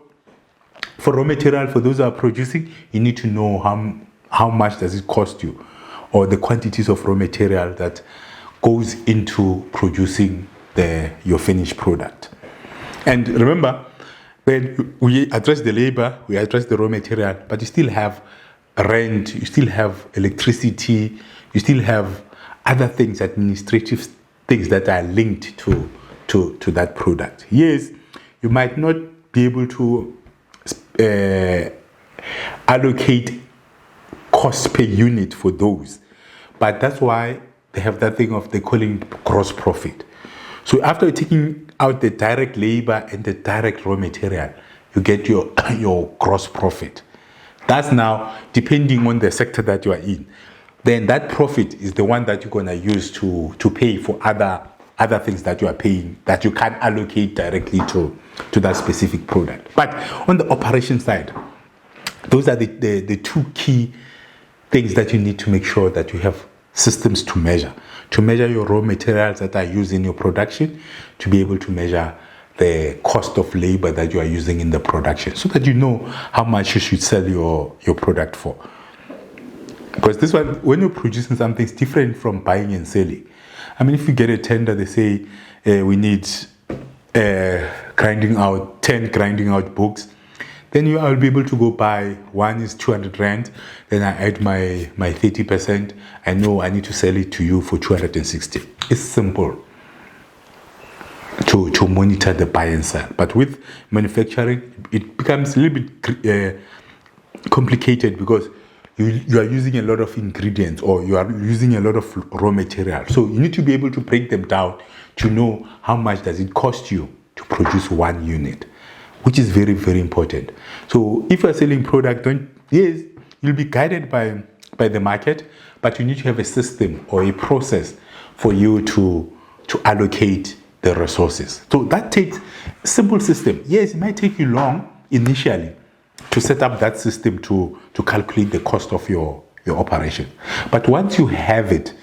raw material, for those who are producing, you need to know how much does it cost you, or the quantities of raw material that goes into producing your finished product. And remember, when we address the labor, we address the raw material, but you still have rent, you still have electricity, you still have other things, administrative things that are linked to that product. Yes, you might not be able to allocate cost per unit for those, but that's why they have that thing of, they calling gross profit. So after taking out the direct labor and the direct raw material, you get your gross profit. That's now depending on the sector that you are in. Then that profit is the one that you're going to use to pay for other things that you are paying that you can't allocate directly to that specific product. But on the operation side, those are the two key things that you need to make sure that you have systems to measure your raw materials that are used in your production, to be able to measure the cost of labor that you are using in the production, so that you know how much you should sell your product for. Because this one, when you're producing something, it's different from buying and selling. I mean, if you get a tender, they say we need 10 grinding out books, then I'll be able to go buy one is 200 rand, then I add my 30%. I know I need to sell it to you for 260. It's simple. to monitor the buy and sell. But with manufacturing, it becomes a little bit complicated because you are using a lot of ingredients, or you are using a lot of raw material. So you need to be able to break them down to know how much does it cost you to produce one unit, which is very, very important. So if you're selling product, yes, you'll be guided by the market, but you need to have a system or a process for you to allocate the resources. So that takes a simple system. Yes, it might take you long initially to set up that system to calculate the cost of your operation. But once you have it,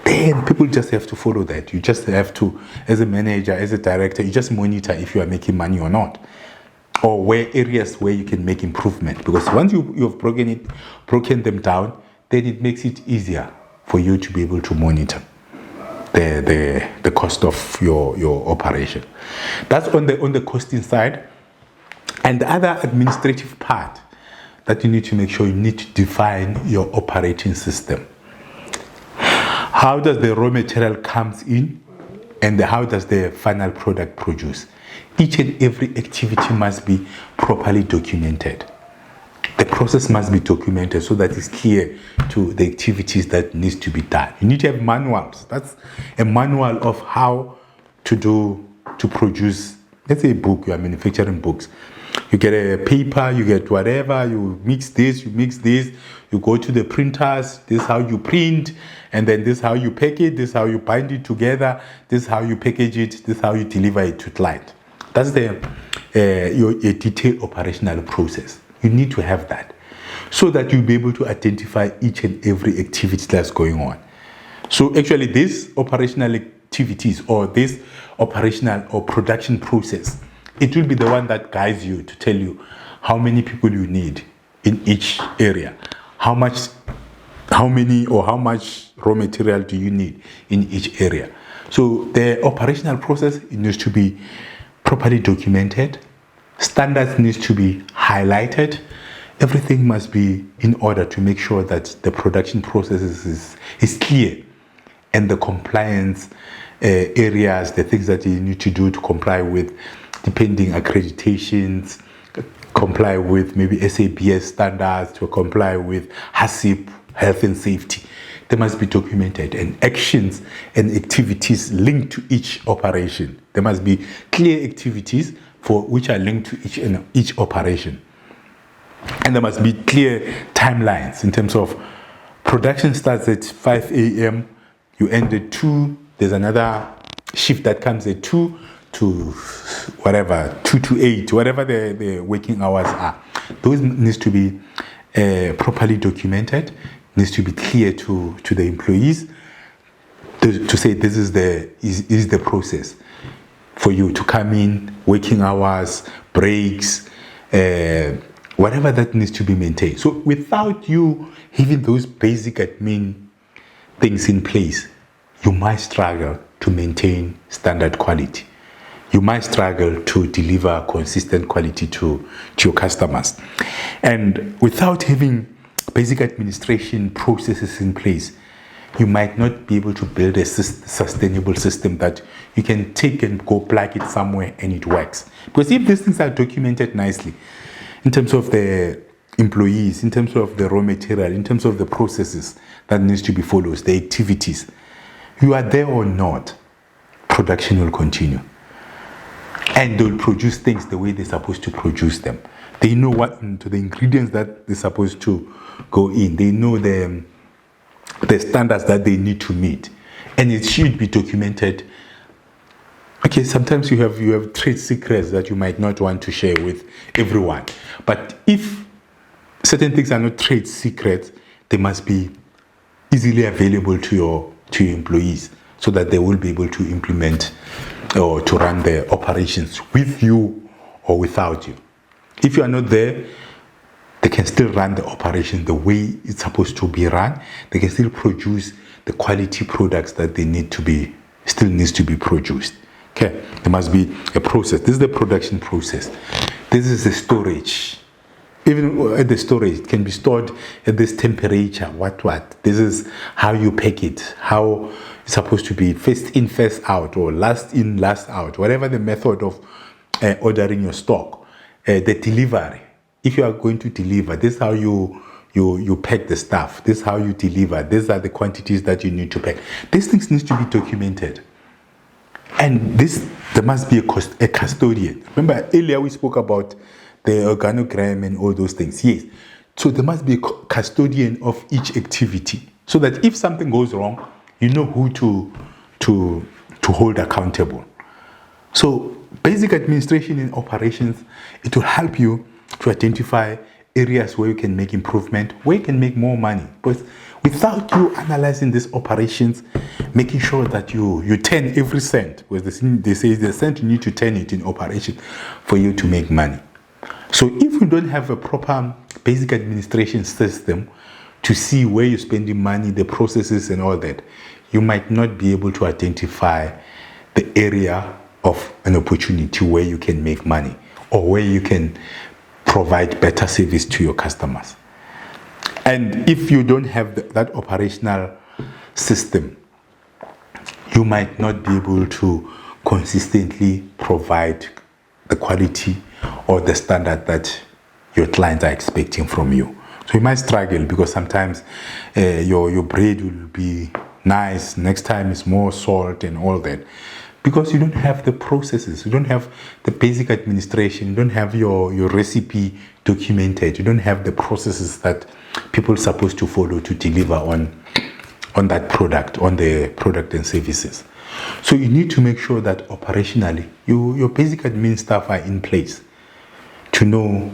then people just have to follow that. You just have to, as a manager, as a director, you just monitor if you are making money or not, or where areas where you can make improvement. Because once you've broken them down, then it makes it easier for you to be able to monitor the cost of your operation. That's on the costing side. And the other administrative part that you need to make sure, you need to define your operating system. How does the raw material comes in, and how does the final product produce? Each and every activity must be properly documented. The process must be documented so that it's clear to the activities that needs to be done. You need to have manuals. That's a manual of how to produce, let's say a book. You are manufacturing books. You get a paper, you get whatever, you mix this, you go to the printers, this is how you print, and then this is how you pack it, this is how you bind it together, this is how you package it, this is how you deliver it to client. That's your detailed operational process. You need to have that so that you'll be able to identify each and every activity that's going on. So actually these operational activities, or this operational or production process, it will be the one that guides you to tell you how many people you need in each area, how much raw material do you need in each area. So the operational process, it needs to be properly documented. Standards needs to be highlighted. Everything must be in order to make sure that the production process is clear, and the compliance areas, the things that you need to do to comply with depending accreditations, comply with maybe SABS standards, to comply with HACCP, health and safety. They must be documented, and actions and activities linked to each operation. There must be clear activities which are linked to each operation. And there must be clear timelines in terms of production starts at 5 a.m., you end at 2, there's another shift that comes at 2 to whatever, 2 to 8, whatever the working hours are. Those needs to be properly documented, needs to be clear to the employees to say this is the process for you to come in, working hours, breaks, whatever that needs to be maintained. So without you having those basic admin things in place, you might struggle to maintain standard quality. You might struggle to deliver consistent quality to your customers. And without having basic administration processes in place, you might not be able to build a sustainable system that you can take and go plug it somewhere and it works. Because if these things are documented nicely, in terms of the employees, in terms of the raw material, in terms of the processes that needs to be followed, the activities, you are there or not, production will continue. And they'll produce things the way they're supposed to produce them. They know the ingredients that they're supposed to go in. They know the standards that they need to meet. And it should be documented. Okay, sometimes you have trade secrets that you might not want to share with everyone. But if certain things are not trade secrets, they must be easily available to your employees so that they will be able to implement or to run their operations with you or without you. If you are not there, they can still run the operation the way it's supposed to be run. They can still produce the quality products that still needs to be produced. Okay, there must be a process. This is the production process. This is the storage. Even at the storage, it can be stored at this temperature. What? This is how you pack it, how supposed to be first in, first out, or last in, last out, whatever the method of ordering your stock. The delivery, if you are going to deliver, this is how you pack the stuff. This is how you deliver. These are the quantities that you need to pack. These things need to be documented. And there must be a custodian. Remember earlier we spoke about the organogram and all those things. Yes. So there must be a custodian of each activity, so that if something goes wrong, you know who to hold accountable. So basic administration and operations, it will help you to identify areas where you can make improvement, where you can make more money. But without you analyzing these operations, making sure that you turn every cent, because they say the cent, you need to turn it in operation for you to make money. So if you don't have a proper basic administration system to see where you're spending money, the processes and all that, you might not be able to identify the area of an opportunity where you can make money, or where you can provide better service to your customers. And if you don't have that operational system, you might not be able to consistently provide the quality or the standard that your clients are expecting from you. So you might struggle, because sometimes your bread will be nice, next time it's more salt and all that, because you don't have the processes, you don't have the basic administration, you don't have your recipe documented, you don't have the processes that people are supposed to follow to deliver on that product, on the product and services. So you need to make sure that operationally your basic admin staff are in place to know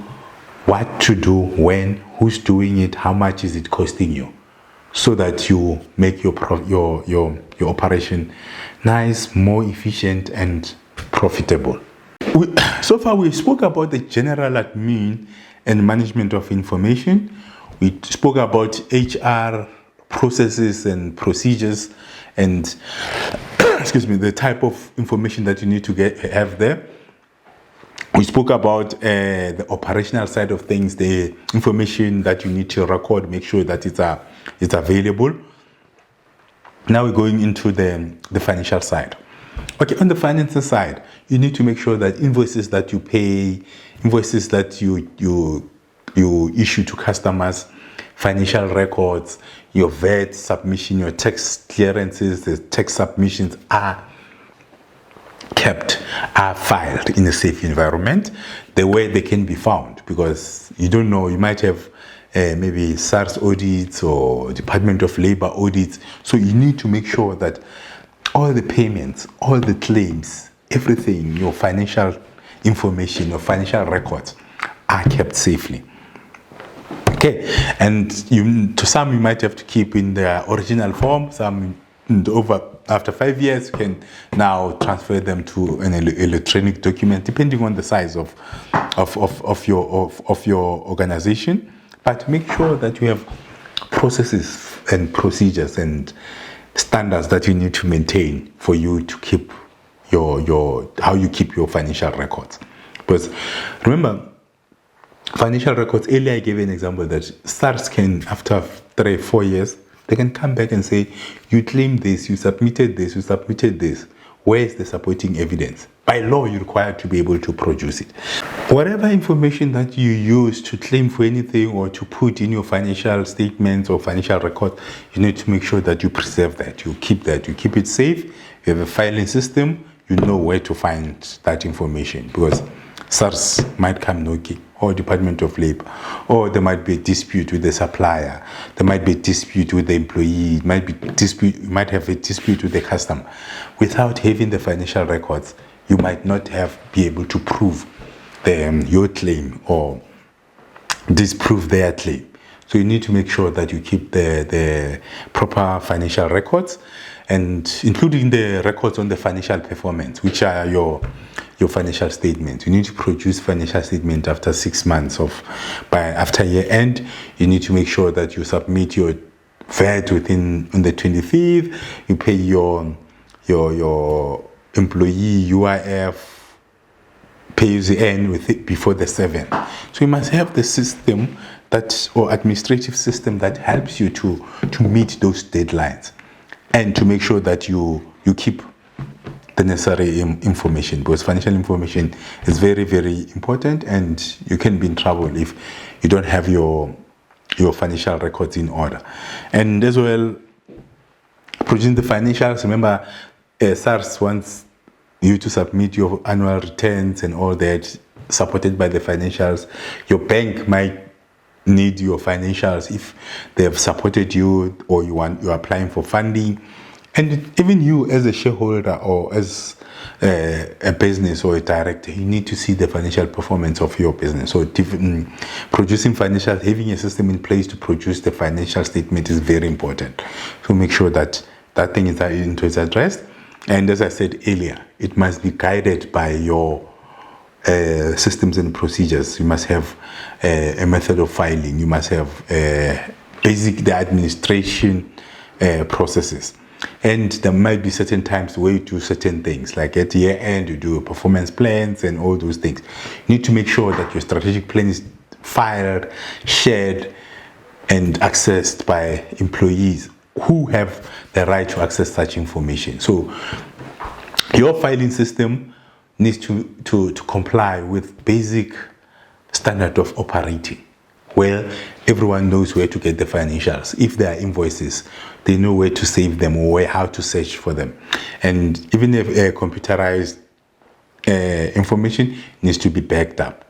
what to do, when, who's doing it, how much is it costing you, so that you make your operation nice, more efficient and profitable. So far we spoke about the general admin and management of information. We spoke about HR processes and procedures and excuse me, the type of information that you need to have there. We spoke about the operational side of things, the information that you need to record, make sure that it's available. Now we're going into the financial side. Okay, on the financial side, you need to make sure that invoices that you pay, invoices that you issue to customers, financial records, your VAT submission, your tax clearances, the tax submissions are filed in a safe environment, the way they can be found, because you don't know, you might have maybe SARS audits or Department of Labor audits. So you need to make sure that all the payments, all the claims, everything, your financial information, your financial records are kept safely. Okay, and to some you might have to keep in their original form. Some after 5 years you can now transfer them to an electronic document, depending on the size of your organization. But make sure that you have processes and procedures and standards that you need to maintain for you to keep how you keep your financial records. Because remember, financial records, earlier I gave an example that SARS can, after 3-4 years, they can come back and say, you claimed this, you submitted this. Where is the supporting evidence? By law, you're required to be able to produce it. Whatever information that you use to claim for anything or to put in your financial statements or financial records, you need to make sure that you preserve that, you keep it safe. You have a filing system, you know where to find that information, because SARS might come knocking, or Department of Labor, or there might be a dispute with the supplier, there might be a dispute with the employee, you might have a dispute with the customer. Without having the financial records, you might not be able to prove your claim or disprove their claim. So you need to make sure that you keep the proper financial records, and including the records on the financial performance, which are your financial statements. You need to produce financial statement after 6 months after year end. You need to make sure that you submit your VAT on the 25th. You pay your employee UIF, pay the end before the 7th. So you must have the system or administrative system that helps you to meet those deadlines. and to make sure that you keep the necessary information, because financial information is very, very important, and you can be in trouble if you don't have your financial records in order. And as well, producing the financials. Remember, SARS wants you to submit your annual returns and all that, supported by the financials. Your bank might need your financials if they have supported you, or you're applying for funding. And even you as a shareholder or as a business or a director, you need to see the financial performance of your business. So producing financial, having a system in place to produce the financial statement is very important. So make sure that that thing is addressed. And as I said earlier, it must be guided by your systems and procedures. You must have a method of filing. You must have the administration processes. And there might be certain times where you do certain things, like at year end, you do performance plans and all those things. You need to make sure that your strategic plan is filed, shared, and accessed by employees who have the right to access such information. So your filing system needs to comply with basic standard of operating, where everyone knows where to get the financials. If there are invoices, they know where to save them or how to search for them. And even if computerized information needs to be backed up,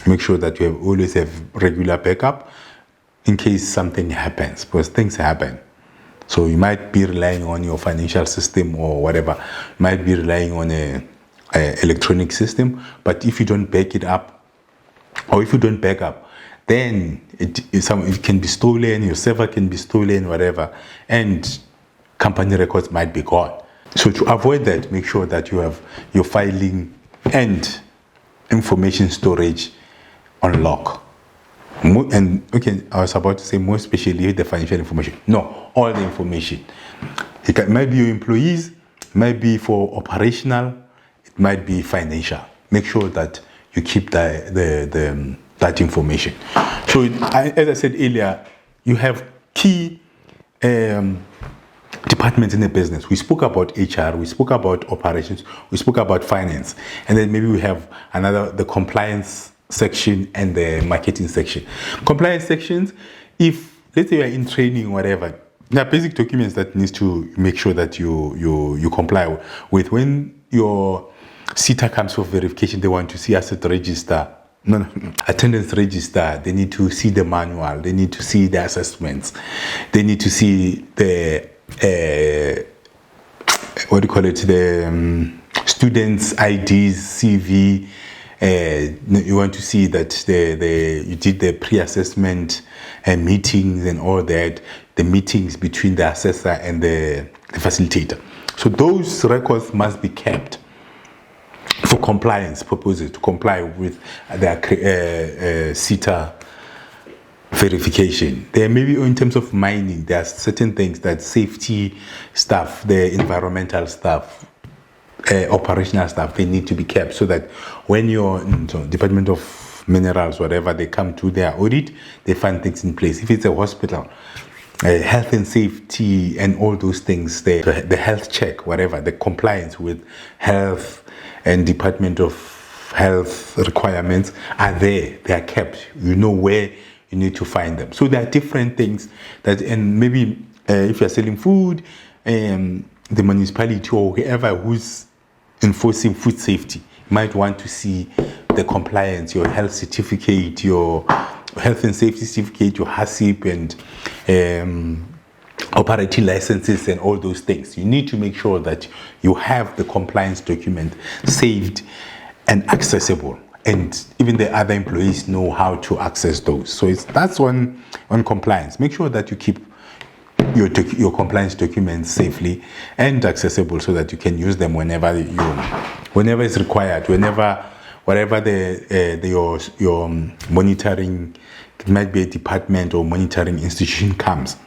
make sure that you always have regular backup in case something happens, because things happen. So you might be relying on your financial system or whatever, you might be relying on a electronic system, but if you don't back it up, or if you don't back up, then it can be stolen, your server can be stolen, whatever, and company records might be gone. So to avoid that, make sure that you have your filing and information storage on lock. And okay, I was about to say more especially the financial information. No, all the information. It might be your employees, it might be for operational, it might be financial. Make sure that you keep that information. So as I said earlier, you have key departments in the business. We spoke about HR, we spoke about operations, we spoke about finance, and then maybe we have the compliance section and the marketing section. Compliance sections, if let's say you're in training or whatever, there are basic documents that needs to make sure that you comply with. When your SETA comes for verification, they want to see asset register, attendance register, they need to see the manual, they need to see the assessments, they need to see the the students' IDs, CV. You want to see that you did the pre-assessment meetings and all that, the meetings between the assessor and the facilitator. So those records must be kept for compliance purposes, to comply with the SETA verification. There may be, in terms of mining, there are certain things that safety stuff, the environmental stuff, operational stuff, they need to be kept, so that when you're in Department of Minerals, whatever, they come to their audit, they find things in place. If it's a hospital, health and safety and all those things, the health check, whatever, the compliance with health and Department of Health requirements are there, they are kept. You know where you need to find them. So there are different things that, and maybe if you're selling food, the municipality or whoever who's enforcing food safety might want to see the compliance, your health certificate, your health and safety certificate, your HACCP and operating licenses and all those things. You need to make sure that you have the compliance document saved and accessible, and even the other employees know how to access those. So that's one on compliance. Make sure that you keep your compliance documents safely and accessible, so that you can use them whenever it's required, whatever your monitoring, it might be a department or monitoring institution comes,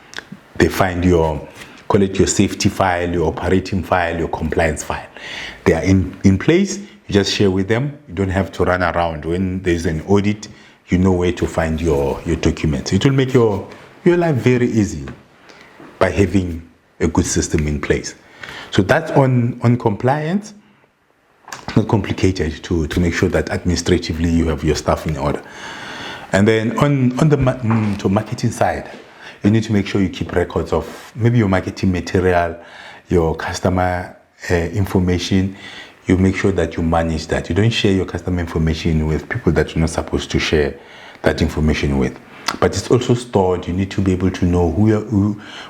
they find your safety file, your operating file, your compliance file. They are in place. You just share with them. You don't have to run around. When there's an audit, you know where to find your documents. It will make your life very easy by having a good system in place. So that's on compliance. Not complicated to make sure that administratively you have your stuff in order. And then on the marketing side, you need to make sure you keep records of maybe your marketing material, your customer information. You make sure that you manage that. You don't share your customer information with people that you're not supposed to share that information with. But it's also stored. You need to be able to know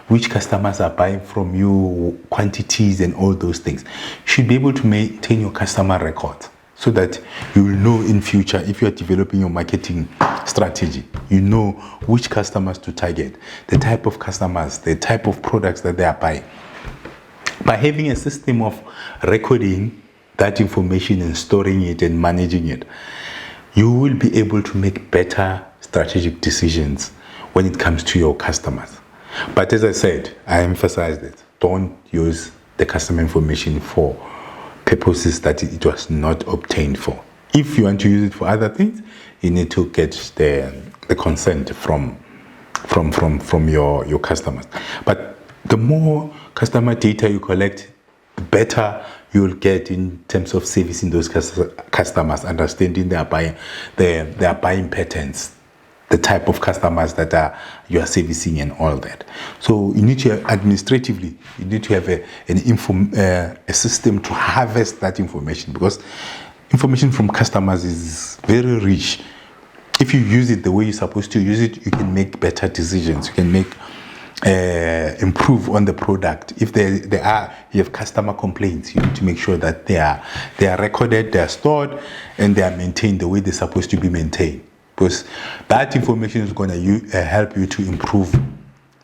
which customers are buying from you, quantities and all those things. You should be able to maintain your customer records so that you will know in future if you are developing your marketing strategy, you know which customers to target, the type of customers, the type of products that they are buying. By having a system of recording that information and storing it and managing it, you will be able to make better strategic decisions when it comes to your customers. But as I said, I emphasized it. Don't use the customer information for purposes that it was not obtained for. If you want to use it for other things, you need to get the consent from your customers. But the more customer data you collect, the better you'll get in terms of servicing those customers, understanding their buying patterns, the type of customers that you are servicing and all that. So you need to administratively, you need to have a system to harvest that information, because information from customers is very rich. If you use it the way you're supposed to use it, you can make better decisions. You can improve on the product. If you have customer complaints, you need to make sure that they are recorded, they are stored, and they are maintained the way they're supposed to be maintained. Because that information is going to help you to improve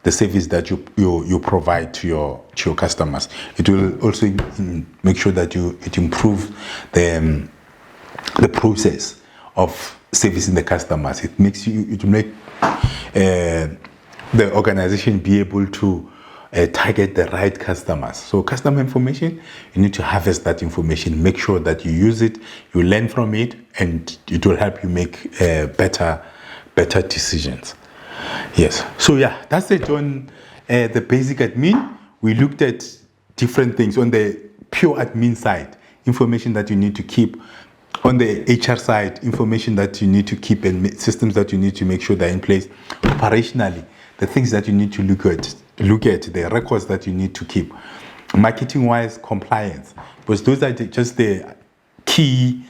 the service that you provide to your customers. It will also make sure that it improves the process of servicing the customers. It will make the organization be able to target the right customers. So customer information, you need to harvest that information, make sure that you use it, you learn from it, and it will help you make better decisions. Yes. So yeah, that's it on the basic admin. We looked at different things on the pure admin side, information that you need to keep. On the HR side, information that you need to keep and systems that you need to make sure they're in place. Operationally, the things that you need to look at, the records that you need to keep. Marketing-wise, compliance, because those are just the key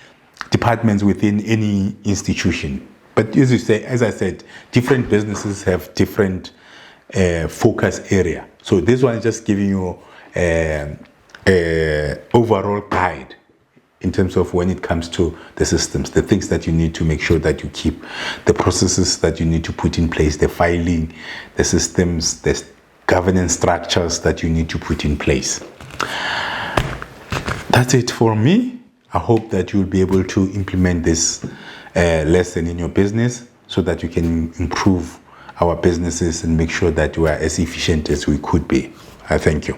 departments within any institution. But as I said, different businesses have different focus area. So this one is just giving you an overall guide in terms of when it comes to the systems, the things that you need to make sure that you keep, the processes that you need to put in place, the filing, the systems, the governance structures that you need to put in place. That's it for me. I hope that you'll be able to implement this lesson in your business so that you can improve our businesses and make sure that we are as efficient as we could be. I thank you.